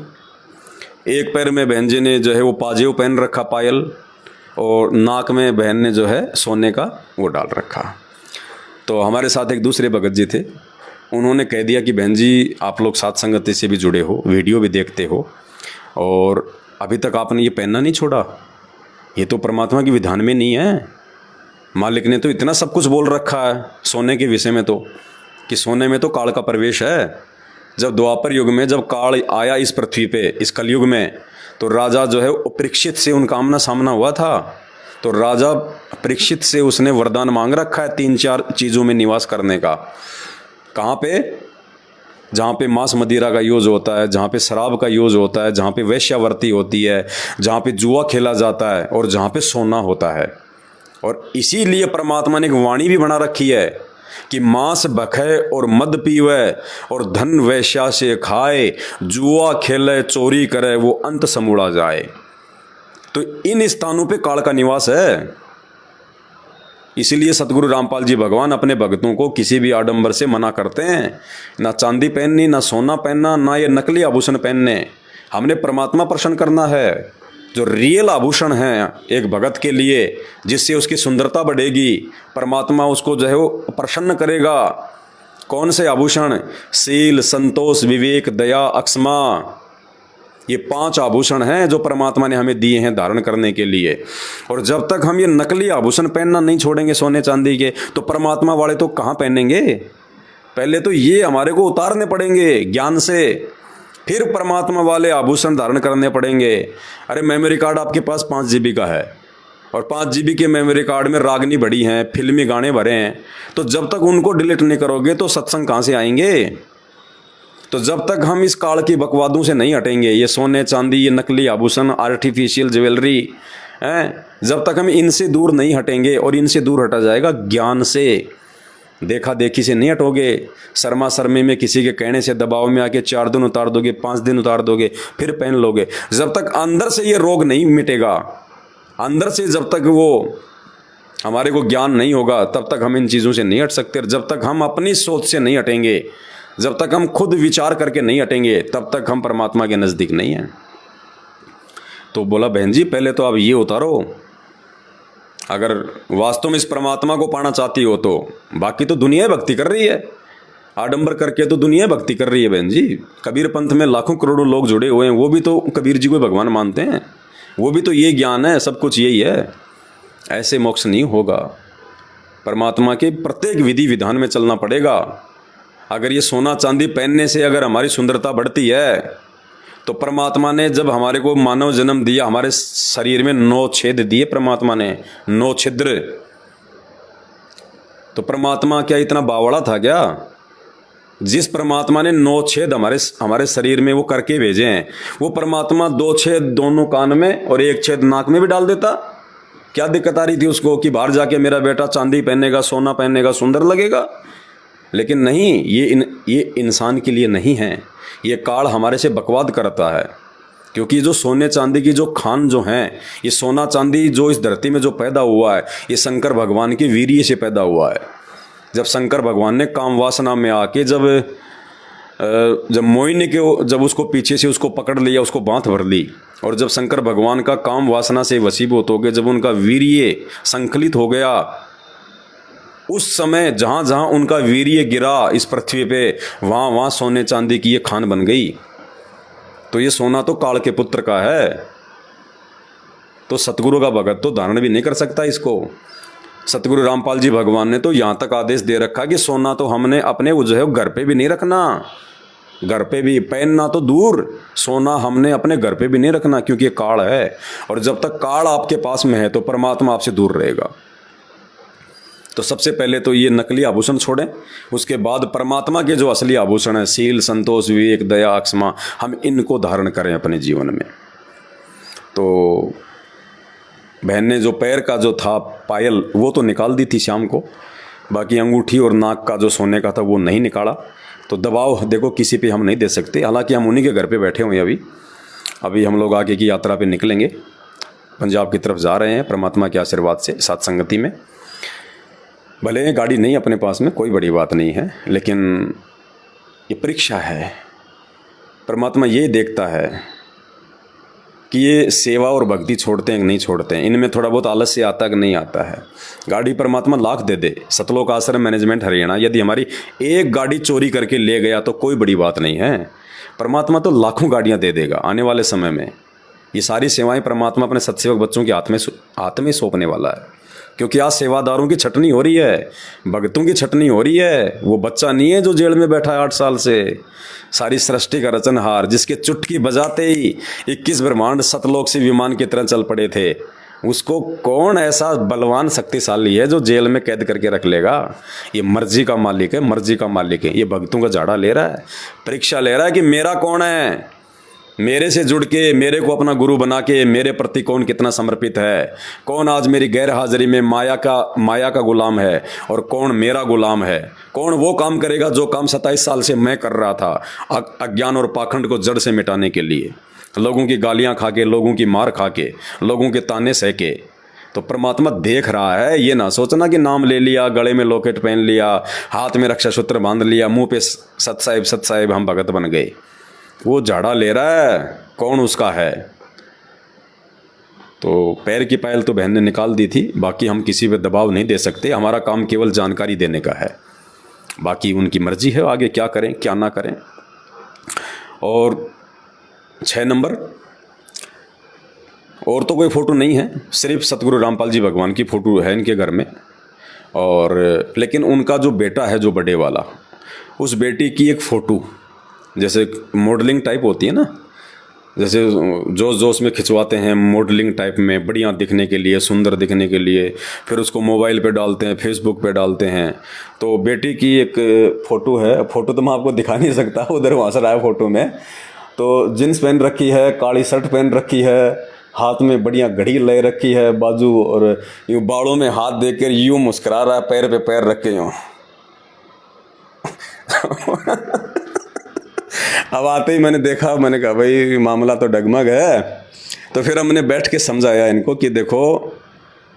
एक पैर में बहन जी ने जो है वो पाजेव पहन रखा, पायल, और नाक में बहन ने जो है सोने का वो डाल रखा। तो हमारे साथ एक दूसरे भगत जी थे, उन्होंने कह दिया कि बहन जी आप लोग साथ संगति से भी जुड़े हो, वीडियो भी देखते हो, और अभी तक आपने ये पहनना नहीं छोड़ा, ये तो परमात्मा के विधान में नहीं है। मालिक ने तो इतना सब कुछ बोल रखा है सोने के विषय में, तो कि सोने में तो काल का प्रवेश है। जब द्वापर युग में जब काल आया इस पृथ्वी पे, इस कलयुग में, तो राजा जो है परीक्षित से उनका आमना सामना हुआ था। तो राजा परीक्षित से उसने वरदान मांग रखा है 3-4 चीज़ों में निवास करने का। कहाँ पे? जहाँ पे मांस मदिरा का यूज़ होता है, जहाँ पे शराब का यूज़ होता है, जहाँ पे वेश्यावृत्ति होती है, जहाँ पे जुआ खेला जाता है, और जहाँ पे सोना होता है। और इसीलिए परमात्मा ने एक वाणी भी बना रखी है कि मांस बखे और मद पीवे और धन वैश्या से खाए, जुआ खेले चोरी करे वो अंत समूड़ा जाए। तो इन स्थानों पे काल का निवास है। इसीलिए सतगुरु रामपाल जी भगवान अपने भक्तों को किसी भी आडंबर से मना करते हैं, ना चांदी पहननी, ना सोना पहनना, ना ये नकली आभूषण पहनने। हमने परमात्मा प्रसन्न करना है, जो रियल आभूषण है एक भगत के लिए, जिससे उसकी सुंदरता बढ़ेगी, परमात्मा उसको जो है वो प्रसन्न करेगा। कौन से आभूषण? शील, संतोष, विवेक, दया, अक्षमा, ये 5 आभूषण हैं जो परमात्मा ने हमें दिए हैं धारण करने के लिए। और जब तक हम ये नकली आभूषण पहनना नहीं छोड़ेंगे सोने चांदी के, तो परमात्मा वाले तो कहाँ पहनेंगे। पहले तो ये हमारे को उतारने पड़ेंगे ज्ञान से, फिर परमात्मा वाले आभूषण धारण करने पड़ेंगे। अरे मेमोरी कार्ड आपके पास 5 GB का है, और 5 GB के मेमोरी कार्ड में रागनी भरी हैं, फिल्मी गाने भरे हैं, तो जब तक उनको डिलीट नहीं करोगे तो सत्संग कहाँ से आएंगे। तो जब तक हम इस काल की बकवादों से नहीं हटेंगे, ये सोने चांदी, ये नकली आभूषण, आर्टिफिशियल ज्वेलरी हैं, जब तक हम इनसे दूर नहीं हटेंगे, और इनसे दूर हटा जाएगा ज्ञान से, देखा देखी से नहीं हटोगे, शर्मा शर्मी में किसी के कहने से दबाव में आके 4 दिन उतार दोगे, 5 दिन उतार दोगे, फिर पहन लोगे। जब तक अंदर से ये रोग नहीं मिटेगा, अंदर से जब तक वो हमारे को ज्ञान नहीं होगा, तब तक हम इन चीज़ों से नहीं हट सकते। जब तक हम अपनी सोच से नहीं हटेंगे, जब तक हम खुद विचार करके नहीं हटेंगे, तब तक हम परमात्मा के नज़दीक नहीं हैं। तो बोला बहन जी पहले तो आप ये उतारो, अगर वास्तव में इस परमात्मा को पाना चाहती हो तो। बाकी तो दुनिया भक्ति कर रही है, आडंबर करके तो दुनिया भक्ति कर रही है बहन जी। कबीर पंथ में लाखों करोड़ों लोग जुड़े हुए हैं, वो भी तो कबीर जी को भगवान मानते हैं, वो भी तो ये ज्ञान है, सब कुछ यही है। ऐसे मोक्ष नहीं होगा, परमात्मा के प्रत्येक विधि विधान में चलना पड़ेगा। अगर ये सोना चांदी पहनने से अगर हमारी सुंदरता बढ़ती है, तो परमात्मा ने जब हमारे को मानव जन्म दिया, हमारे शरीर में 9 छेद दिए परमात्मा ने, 9 छिद्र। तो परमात्मा क्या इतना बावड़ा था क्या? जिस परमात्मा ने 9 छेद हमारे शरीर में वो करके भेजे हैं, वो परमात्मा 2 छेद दोनों कान में और 1 छेद नाक में भी डाल देता। क्या दिक्कत आ रही थी उसको कि बाहर जाके मेरा बेटा चांदी पहनेगा, सोना पहनेगा, सुंदर लगेगा? लेकिन नहीं, ये इंसान के लिए नहीं है। ये काल हमारे से बकवाद करता है, क्योंकि जो सोने चांदी की जो खान जो हैं, ये सोना चांदी जो इस धरती में जो पैदा हुआ है, ये शंकर भगवान के वीर्य से पैदा हुआ है। जब शंकर भगवान ने काम वासना में आके जब मोहिनी के जब उसको पीछे से उसको पकड़ लिया, उसको बांध भर ली, और जब शंकर भगवान का काम वासना से वशीभूत हो गए, जब उनका वीर्य संकलित हो गया, उस समय जहाँ जहाँ उनका वीर्य गिरा इस पृथ्वी पे, वहाँ वहाँ सोने चांदी की ये खान बन गई। तो ये सोना तो काल के पुत्र का है, तो सतगुरु का भगत तो धारण भी नहीं कर सकता इसको। सतगुरु रामपाल जी भगवान ने तो यहाँ तक आदेश दे रखा कि सोना तो हमने अपने वो जो है घर पे भी नहीं रखना, घर पे भी पहनना तो दूर, सोना हमने अपने घर पे भी नहीं रखना, क्योंकि ये काल है, और जब तक काल आपके पास में है तो परमात्मा आपसे दूर रहेगा। तो सबसे पहले तो ये नकली आभूषण छोड़ें, उसके बाद परमात्मा के जो असली आभूषण हैं, शील, संतोष, विवेक, दया, क्षमा, हम इनको धारण करें अपने जीवन में। तो बहन ने जो पैर का जो था पायल वो तो निकाल दी थी शाम को, बाकी अंगूठी और नाक का जो सोने का था वो नहीं निकाला। तो दबाव देखो किसी पे हम नहीं दे सकते, हालांकि हम उन्हीं के घर पे बैठे हुए हैं। अभी हम लोग आगे की यात्रा पे निकलेंगे, पंजाब की तरफ जा रहे हैं परमात्मा के आशीर्वाद से, साथ संगति में। भले गाड़ी नहीं अपने पास में, कोई बड़ी बात नहीं है, लेकिन ये परीक्षा है। परमात्मा ये देखता है कि ये सेवा और भक्ति छोड़ते हैं कि नहीं छोड़ते हैं, इनमें थोड़ा बहुत आलस्य आता है कि नहीं आता है। गाड़ी परमात्मा लाख दे दे, सतलोक आश्रम मैनेजमेंट हरियाणा यदि हमारी एक गाड़ी चोरी करके ले गया तो कोई बड़ी बात नहीं है, परमात्मा तो लाखों गाड़ियां दे देगा आने वाले समय में। ये सारी सेवाएं परमात्मा अपने सत्सेवक बच्चों के हाथ में सौंपने वाला है, क्योंकि आज सेवादारों की छटनी हो रही है, भक्तों की छटनी हो रही है। वो बच्चा नहीं है जो जेल में बैठा है 8 साल से, सारी सृष्टि का रचनहार, जिसके चुटकी बजाते ही 21 ब्रह्मांड सतलोक से विमान की तरह चल पड़े थे, उसको कौन ऐसा बलवान शक्तिशाली है जो जेल में कैद करके रख लेगा। ये मर्जी का मालिक है, मर्जी का मालिक है। ये भक्तों का झाड़ा ले रहा है, परीक्षा ले रहा है कि मेरा कौन है, मेरे से जुड़ के मेरे को अपना गुरु बना के मेरे प्रति कौन कितना समर्पित है, कौन आज मेरी गैर हाजिरी में माया का गुलाम है और कौन मेरा गुलाम है, कौन वो काम करेगा जो काम 27 साल से मैं कर रहा था, अज्ञान और पाखंड को जड़ से मिटाने के लिए, लोगों की गालियां खा के, लोगों की मार खा के, लोगों के ताने सह के। तो परमात्मा देख रहा है, ये ना सोचना कि नाम ले लिया, गले में लॉकेट पहन लिया, हाथ में रक्षा सूत्र बांध लिया, मुंह पे सत साहिब हम भगत बन गए। वो झाड़ा ले रहा है, कौन उसका है। तो पैर की पायल तो बहन ने निकाल दी थी, बाकी हम किसी पे दबाव नहीं दे सकते, हमारा काम केवल जानकारी देने का है, बाकी उनकी मर्जी है आगे क्या करें क्या ना करें। और 6 नंबर, और तो कोई फ़ोटो नहीं है, सिर्फ सतगुरु रामपाल जी भगवान की फ़ोटो है इनके घर में। और लेकिन उनका जो बेटा है जो बड़े वाला, उस बेटी की एक फ़ोटो जैसे मॉडलिंग टाइप होती है ना, जैसे जोश में खिंचवाते हैं मॉडलिंग टाइप में, बढ़िया दिखने के लिए, सुंदर दिखने के लिए, फिर उसको मोबाइल पे डालते हैं, फेसबुक पे डालते हैं। तो बेटी की एक फ़ोटो है, फ़ोटो तो मैं आपको दिखा नहीं सकता, उधर वहाँ से आया फ़ोटो में। तो जीन्स पहन रखी है, काली शर्ट पहन रखी है, हाथ में बढ़िया घड़ी ले रखी है बाजू, और यूँ बालों में हाथ देकर यूँ मुस्कुरा रहा है, पैर पे पैर रख के यूँ। अब आते ही मैंने देखा, मैंने कहा भाई मामला तो डगमग है। तो फिर हमने बैठ के समझाया इनको कि देखो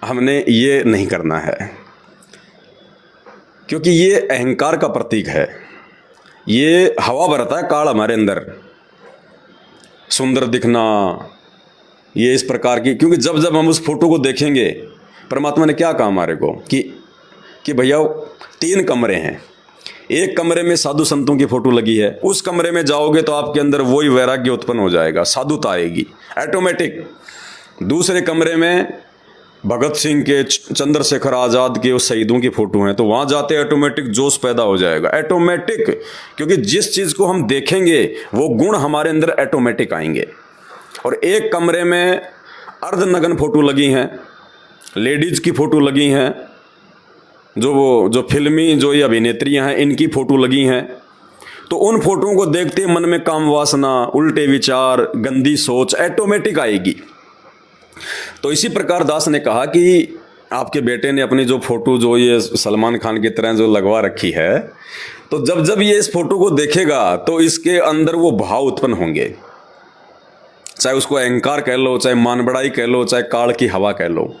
हमने ये नहीं करना है, क्योंकि ये अहंकार का प्रतीक है, ये हवा भरता है काल हमारे अंदर, सुंदर दिखना, ये इस प्रकार की। क्योंकि जब जब हम उस फोटो को देखेंगे, परमात्मा ने क्या कहा हमारे को कि भैया 3 कमरे हैं, एक कमरे में साधु संतों की फोटो लगी है, उस कमरे में जाओगे तो आपके अंदर वही वैराग्य उत्पन्न हो जाएगा, साधुता आएगी ऑटोमेटिक। दूसरे कमरे में भगत सिंह के, चंद्रशेखर आज़ाद के, उस शहीदों की फोटो हैं, तो वहाँ जाते ऑटोमेटिक जोश पैदा हो जाएगा, ऑटोमेटिक। क्योंकि जिस चीज़ को हम देखेंगे वो गुण हमारे अंदर ऑटोमेटिक आएंगे। और एक कमरे में अर्धनग्न फोटो लगी हैं, लेडीज़ की फ़ोटो लगी हैं, जो फिल्मी जो ये अभिनेत्रियां हैं इनकी फ़ोटो लगी हैं। तो उन फोटोओं को देखते मन में काम वासना, उल्टे विचार, गंदी सोच ऑटोमेटिक आएगी। तो इसी प्रकार दास ने कहा कि आपके बेटे ने अपनी जो फ़ोटो जो ये सलमान खान की तरह जो लगवा रखी है, तो जब जब ये इस फोटो को देखेगा तो इसके अंदर वो भाव उत्पन्न होंगे, चाहे उसको अहंकार कह लो, चाहे मानबड़ाई कह लो, चाहे काल की हवा कह लो।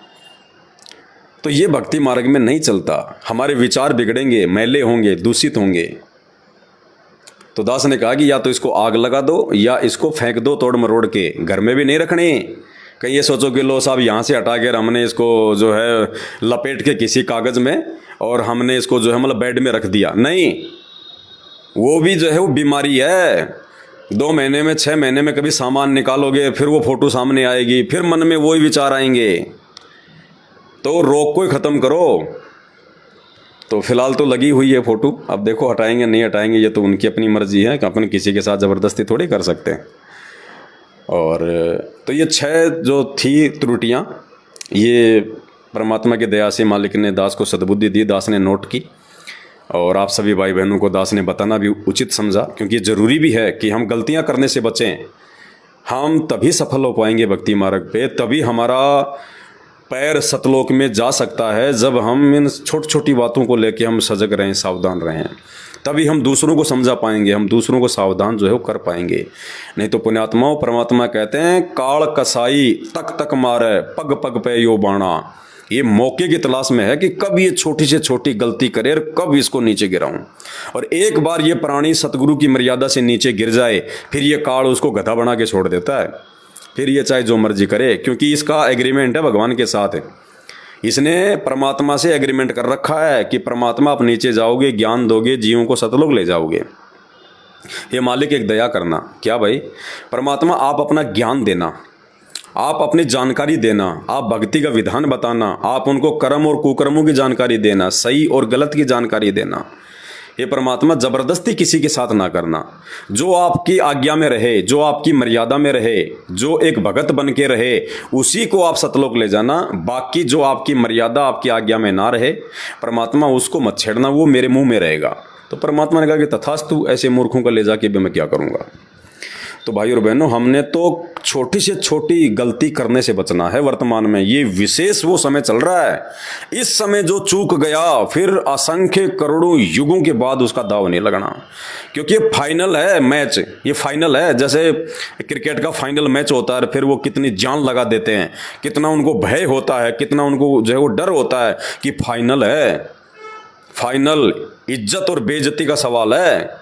तो ये भक्ति मार्ग में नहीं चलता। हमारे विचार बिगड़ेंगे, मैले होंगे, दूषित होंगे। तो दास ने कहा कि या तो इसको आग लगा दो या इसको फेंक दो तोड़ मरोड़ के, घर में भी नहीं रखने। कहीं ये सोचो कि लो साहब यहाँ से हटा कर हमने इसको जो है लपेट के किसी कागज़ में और हमने इसको जो है मतलब बेड में रख दिया, नहीं। वो भी जो है वो बीमारी है। 2 महीने में 6 महीने में कभी सामान निकालोगे, फिर वो फोटो सामने आएगी, फिर मन में वही विचार आएंगे। तो रोग को ही ख़त्म करो। तो फिलहाल तो लगी हुई है फोटो, अब देखो हटाएंगे नहीं हटाएंगे, ये तो उनकी अपनी मर्जी है कि अपन किसी के साथ ज़बरदस्ती थोड़ी कर सकते हैं। और तो ये 6 जो थी त्रुटियाँ, ये परमात्मा की दया से मालिक ने दास को सद्बुद्धि दी, दास ने नोट की। और आप सभी भाई बहनों को दास ने बताना भी उचित समझा, क्योंकि ज़रूरी भी है कि हम गलतियाँ करने से बचें। हम तभी सफल हो पाएंगे भक्ति मार्ग पे, तभी हमारा पैर सतलोक में जा सकता है जब हम इन छोटी छोटी बातों को लेके हम सजग रहें, सावधान रहें। तभी हम दूसरों को समझा पाएंगे, हम दूसरों को सावधान जो है वो कर पाएंगे। नहीं तो पुण्यात्माओं, परमात्मा कहते हैं काल कसाई तक तक मारे पग पग पे यो बाणा। ये मौके की तलाश में है कि कब ये छोटी से छोटी गलती करे और कब इसको नीचे गिराऊं। और एक बार ये प्राणी सतगुरु की मर्यादा से नीचे गिर जाए, फिर ये काल उसको गधा बना के छोड़ देता है। फिर ये चाहे जो मर्जी करे, क्योंकि इसका एग्रीमेंट है भगवान के साथ। इसने परमात्मा से एग्रीमेंट कर रखा है कि परमात्मा आप नीचे जाओगे, ज्ञान दोगे, जीवों को सतलोक ले जाओगे। ये मालिक एक दया करना, क्या भाई परमात्मा आप अपना ज्ञान देना, आप अपनी जानकारी देना, आप भक्ति का विधान बताना, आप उनको कर्म और कुकर्मों की जानकारी देना, सही और गलत की जानकारी देना। ये परमात्मा ज़बरदस्ती किसी के साथ ना करना। जो आपकी आज्ञा में रहे, जो आपकी मर्यादा में रहे, जो एक भगत बन के रहे, उसी को आप सतलोक ले जाना। बाकी जो आपकी मर्यादा, आपकी आज्ञा में ना रहे, परमात्मा उसको मत छेड़ना, वो मेरे मुंह में रहेगा। तो परमात्मा ने कहा कि तथास्तु, ऐसे मूर्खों को ले जाके भी मैं क्या करूँगा। तो भाई और बहनों, हमने तो छोटी से छोटी गलती करने से बचना है वर्तमान में। ये विशेष वो समय चल रहा है। इस समय जो चूक गया, फिर असंख्य करोड़ों युगों के बाद उसका दाव नहीं लगना, क्योंकि ये फाइनल है मैच। ये फाइनल है, जैसे क्रिकेट का फाइनल मैच होता है, फिर वो कितनी जान लगा देते हैं, कितना उनको भय होता है, कितना उनको जो है वो डर होता है कि फाइनल है। फाइनल इज्जत और बेइज्जती का सवाल है।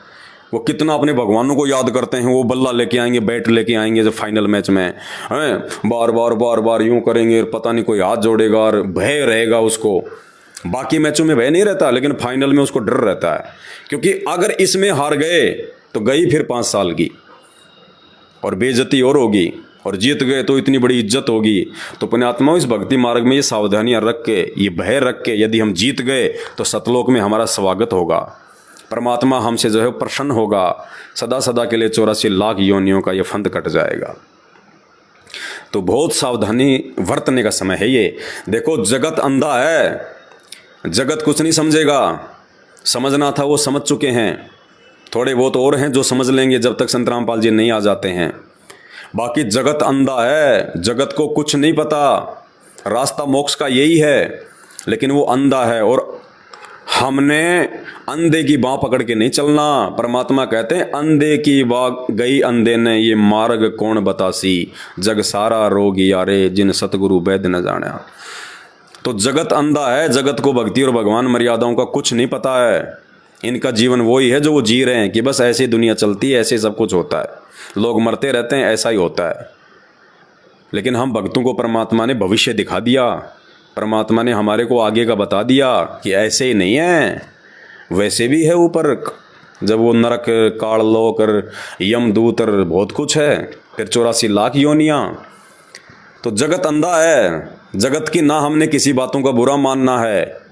वो कितना अपने भगवानों को याद करते हैं, वो बल्ला लेके आएंगे, बैट लेके आएंगे जब फाइनल मैच में हैं, बार बार यूं करेंगे, पता नहीं कोई हाथ जोड़ेगा और भय रहेगा उसको। बाकी मैचों में भय नहीं रहता, लेकिन फाइनल में उसको डर रहता है, क्योंकि अगर इसमें हार गए तो गई फिर 5 साल की और बेइज्जती और होगी, और जीत गए तो इतनी बड़ी इज्जत होगी। तो पुण्यात्माओं, इस भक्ति मार्ग में ये सावधानियां रख के, ये भय रख के, यदि हम जीत गए तो सतलोक में हमारा स्वागत होगा, परमात्मा हमसे जो है प्रसन्न होगा, सदा सदा के लिए 84 लाख योनियों का ये फंद कट जाएगा। तो बहुत सावधानी बरतने का समय है ये। देखो, जगत अंधा है, जगत कुछ नहीं समझेगा। समझना था वो समझ चुके हैं, थोड़े बहुत और हैं जो समझ लेंगे जब तक संत रामपाल जी नहीं आ जाते हैं। बाकी जगत अंधा है, जगत को कुछ नहीं पता। रास्ता मोक्ष का यही है, लेकिन वो अंधा है। और हमने अंधे की बाँ पकड़ के नहीं चलना। परमात्मा कहते हैं, अंधे की बाँ गई अंधे ने, ये मार्ग कौन बतासी, जग सारा रोग यारे, जिन सतगुरु वैद्य न जाना। तो जगत अंधा है, जगत को भक्ति और भगवान मर्यादाओं का कुछ नहीं पता है। इनका जीवन वही है जो वो जी रहे हैं कि बस ऐसे दुनिया चलती है, ऐसे सब कुछ होता है, लोग मरते रहते हैं, ऐसा ही होता है। लेकिन हम भक्तों को परमात्मा ने भविष्य दिखा दिया, परमात्मा ने हमारे को आगे का बता दिया कि ऐसे ही नहीं है, वैसे भी है ऊपर। जब वो नरक, काल लोक और यमदूत और बहुत कुछ है, फिर 84 लाख योनियाँ। तो जगत अंधा है। जगत की ना हमने किसी बातों का बुरा मानना है,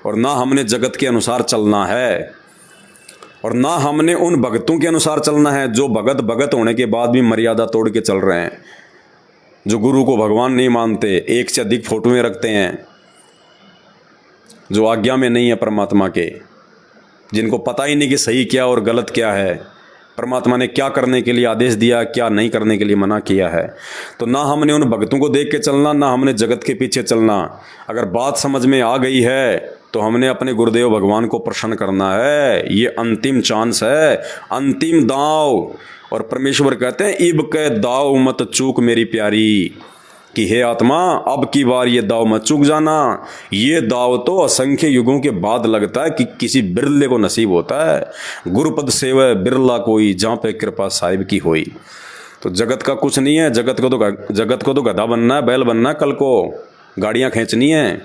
और ना हमने जगत के अनुसार चलना है, और ना हमने उन भगतों के अनुसार चलना है जो भगत भगत होने के बाद भी मर्यादा तोड़ के चल रहे हैं, जो गुरु को भगवान नहीं मानते, एक से अधिक फोटोएं रखते हैं, जो आज्ञा में नहीं है परमात्मा के, जिनको पता ही नहीं कि सही क्या और गलत क्या है, परमात्मा ने क्या करने के लिए आदेश दिया, क्या नहीं करने के लिए मना किया है। तो ना हमने उन भक्तों को देख के चलना, ना हमने जगत के पीछे चलना। अगर बात समझ में आ गई है तो हमने अपने गुरुदेव भगवान को प्रसन्न करना है। ये अंतिम चांस है, अंतिम दांव। और परमेश्वर कहते हैं इब के दाव मत चूक मेरी प्यारी, कि हे आत्मा अब की बार ये दाव मत चूक जाना। ये दाव तो असंख्य युगों के बाद लगता है कि किसी बिरले को नसीब होता है। गुरुपद सेवा बिरला कोई, जहाँ पे कृपा साहिब की होई। तो जगत का कुछ नहीं है, जगत को तो गधा बनना है, बैल बनना है, कल को गाड़ियाँ खींचनी है।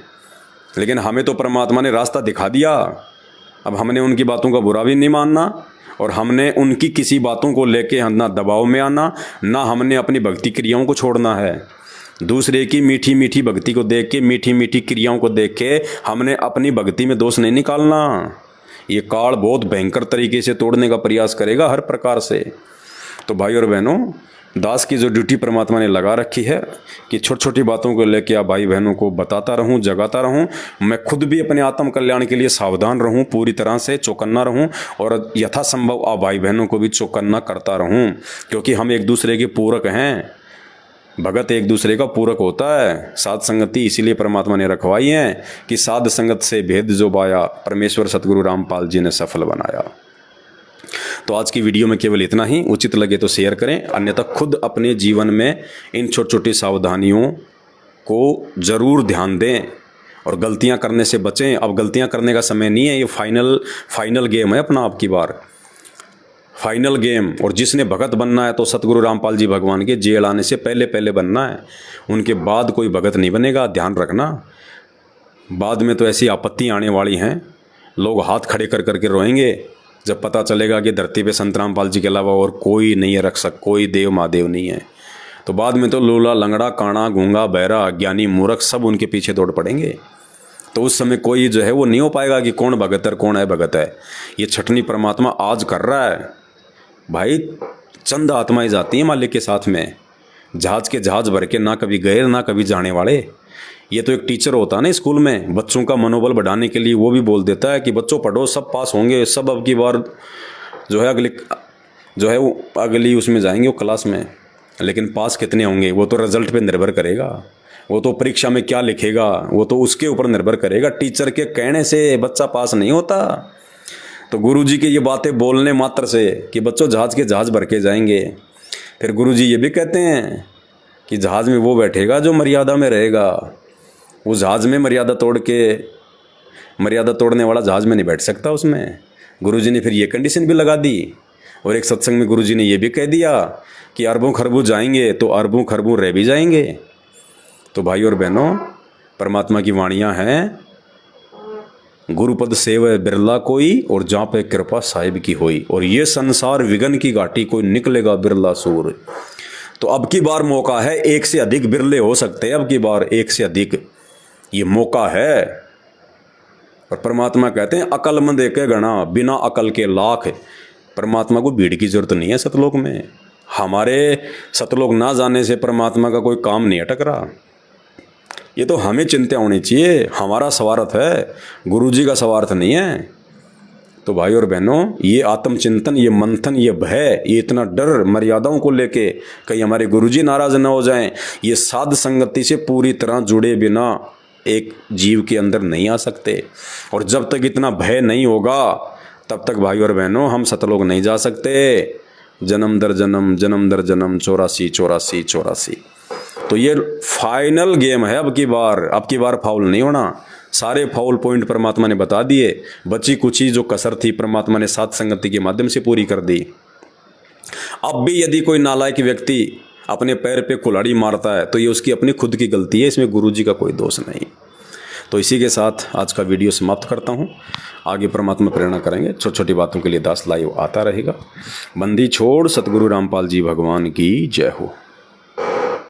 लेकिन हमें तो परमात्मा ने रास्ता दिखा दिया। अब हमने उनकी बातों का बुरा भी नहीं मानना, और हमने उनकी किसी बातों को लेके ना दबाव में आना, ना हमने अपनी भक्ति क्रियाओं को छोड़ना है। दूसरे की मीठी मीठी भक्ति को देख के, मीठी मीठी क्रियाओं को देख के हमने अपनी भक्ति में दोष नहीं निकालना। ये काल बहुत भयंकर तरीके से तोड़ने का प्रयास करेगा हर प्रकार से। तो भाई और बहनों, दास की जो ड्यूटी परमात्मा ने लगा रखी है कि छोटी छोटी बातों को लेके आप भाई बहनों को बताता रहूं, जगाता रहूं। मैं खुद भी अपने आत्म कल्याण के लिए सावधान रहूं, पूरी तरह से चौकन्ना रहूं, और यथासंभव आप भाई बहनों को भी चौकन्ना करता रहूं, क्योंकि हम एक दूसरे के पूरक हैं। भगत एक दूसरे का पूरक होता है। साध संगति इसीलिए परमात्मा ने रखवाई है कि साध संगत से भेद जो पाया, परमेश्वर सतगुरु रामपाल जी ने सफल बनाया। तो आज की वीडियो में केवल इतना ही। उचित लगे तो शेयर करें, अन्यथा खुद अपने जीवन में इन छोटी छोटी सावधानियों को ज़रूर ध्यान दें और गलतियां करने से बचें। अब गलतियां करने का समय नहीं है, ये फाइनल गेम है अपना, आपकी बार फाइनल गेम। और जिसने भगत बनना है तो सतगुरु रामपाल जी भगवान के जेल आने से पहले बनना है, उनके बाद कोई भगत नहीं बनेगा, ध्यान रखना। बाद में तो ऐसी आपत्ति आने वाली हैं, लोग हाथ खड़े कर करके रोएंगे जब पता चलेगा कि धरती पे संत रामपाल जी के अलावा और कोई नहीं है, कोई देव महादेव नहीं है। तो बाद में तो लूला, लंगड़ा, काना, गूंगा, बहरा, अज्ञानी, मूर्ख सब उनके पीछे दौड़ पड़ेंगे। तो उस समय कोई जो है वो नहीं हो पाएगा कि कौन भगत है, कौन है भगत है। ये छटनी परमात्मा आज कर रहा है भाई। चंद आत्माएं जाती हैं मालिक के साथ में, जहाज के जहाज भर के, ना कभी गए ना कभी जाने वाले। ये तो एक टीचर होता है ना स्कूल में, बच्चों का मनोबल बढ़ाने के लिए वो भी बोल देता है कि बच्चों पढ़ो, सब पास होंगे, सब अब की बार जो है वो अगली उसमें जाएंगे वो क्लास में। लेकिन पास कितने होंगे वो तो रिजल्ट पे निर्भर करेगा, वो तो परीक्षा में क्या लिखेगा वो तो उसके ऊपर निर्भर करेगा। टीचर के कहने से बच्चा पास नहीं होता। तो गुरुजी की ये बातें बोलने मात्र से कि बच्चों जहाज के जहाज भर के जाएंगे, फिर गुरुजी ये भी कहते हैं कि जहाज में वो बैठेगा जो मर्यादा में रहेगा। वो जहाज में मर्यादा तोड़ने वाला जहाज में नहीं बैठ सकता उसमें। गुरुजी ने फिर ये कंडीशन भी लगा दी। और एक सत्संग में गुरुजी ने ये भी कह दिया कि अरबों खरबों जाएंगे तो अरबों खरबों रह भी जाएंगे। तो भाई और बहनों, परमात्मा की वाणियाँ हैं, गुरुपद सेव बिरला कोई, और जहाँ पे कृपा साहिब की होई। और ये संसार विघन की घाटी, कोई निकलेगा बिरला सूर। तो अब की बार मौका है, एक से अधिक बिरले हो सकते हैं, अब की बार एक से अधिक ये मौका है। और परमात्मा कहते हैं अकलमंद एक गणा, बिना अकल के लाख। परमात्मा को भीड़ की जरूरत नहीं है सतलोक में। हमारे सतलोक ना जाने से परमात्मा का कोई काम नहीं अटक रहा। ये तो हमें चिंता होनी चाहिए, हमारा स्वार्थ है, गुरुजी का स्वार्थ नहीं है। तो भाई और बहनों, ये आत्मचिंतन, ये मंथन, ये भय, ये इतना डर मर्यादाओं को लेके कहीं हमारे गुरुजी नाराज न हो जाएं, ये साध संगति से पूरी तरह जुड़े बिना एक जीव के अंदर नहीं आ सकते। और जब तक इतना भय नहीं होगा तब तक भाई और बहनों हम सतलोक नहीं जा सकते। जन्म दर जन्म, जन्म दर जन्म, 84। तो ये फाइनल गेम है अब की बार फाउल नहीं होना। सारे फाउल पॉइंट परमात्मा ने बता दिए। बची कुछ ही जो कसर थी परमात्मा ने साध संगति के माध्यम से पूरी कर दी। अब भी यदि कोई नालायक व्यक्ति अपने पैर पे कुल्हाड़ी मारता है तो ये उसकी अपनी खुद की गलती है, इसमें गुरुजी का कोई दोष नहीं। तो इसी के साथ आज का वीडियो समाप्त करता हूँ। आगे परमात्मा प्रेरणा करेंगे, छोटी छोटी बातों के लिए दास लाइव आता रहेगा। बंदी छोड़ सतगुरु रामपाल जी भगवान की जय हो।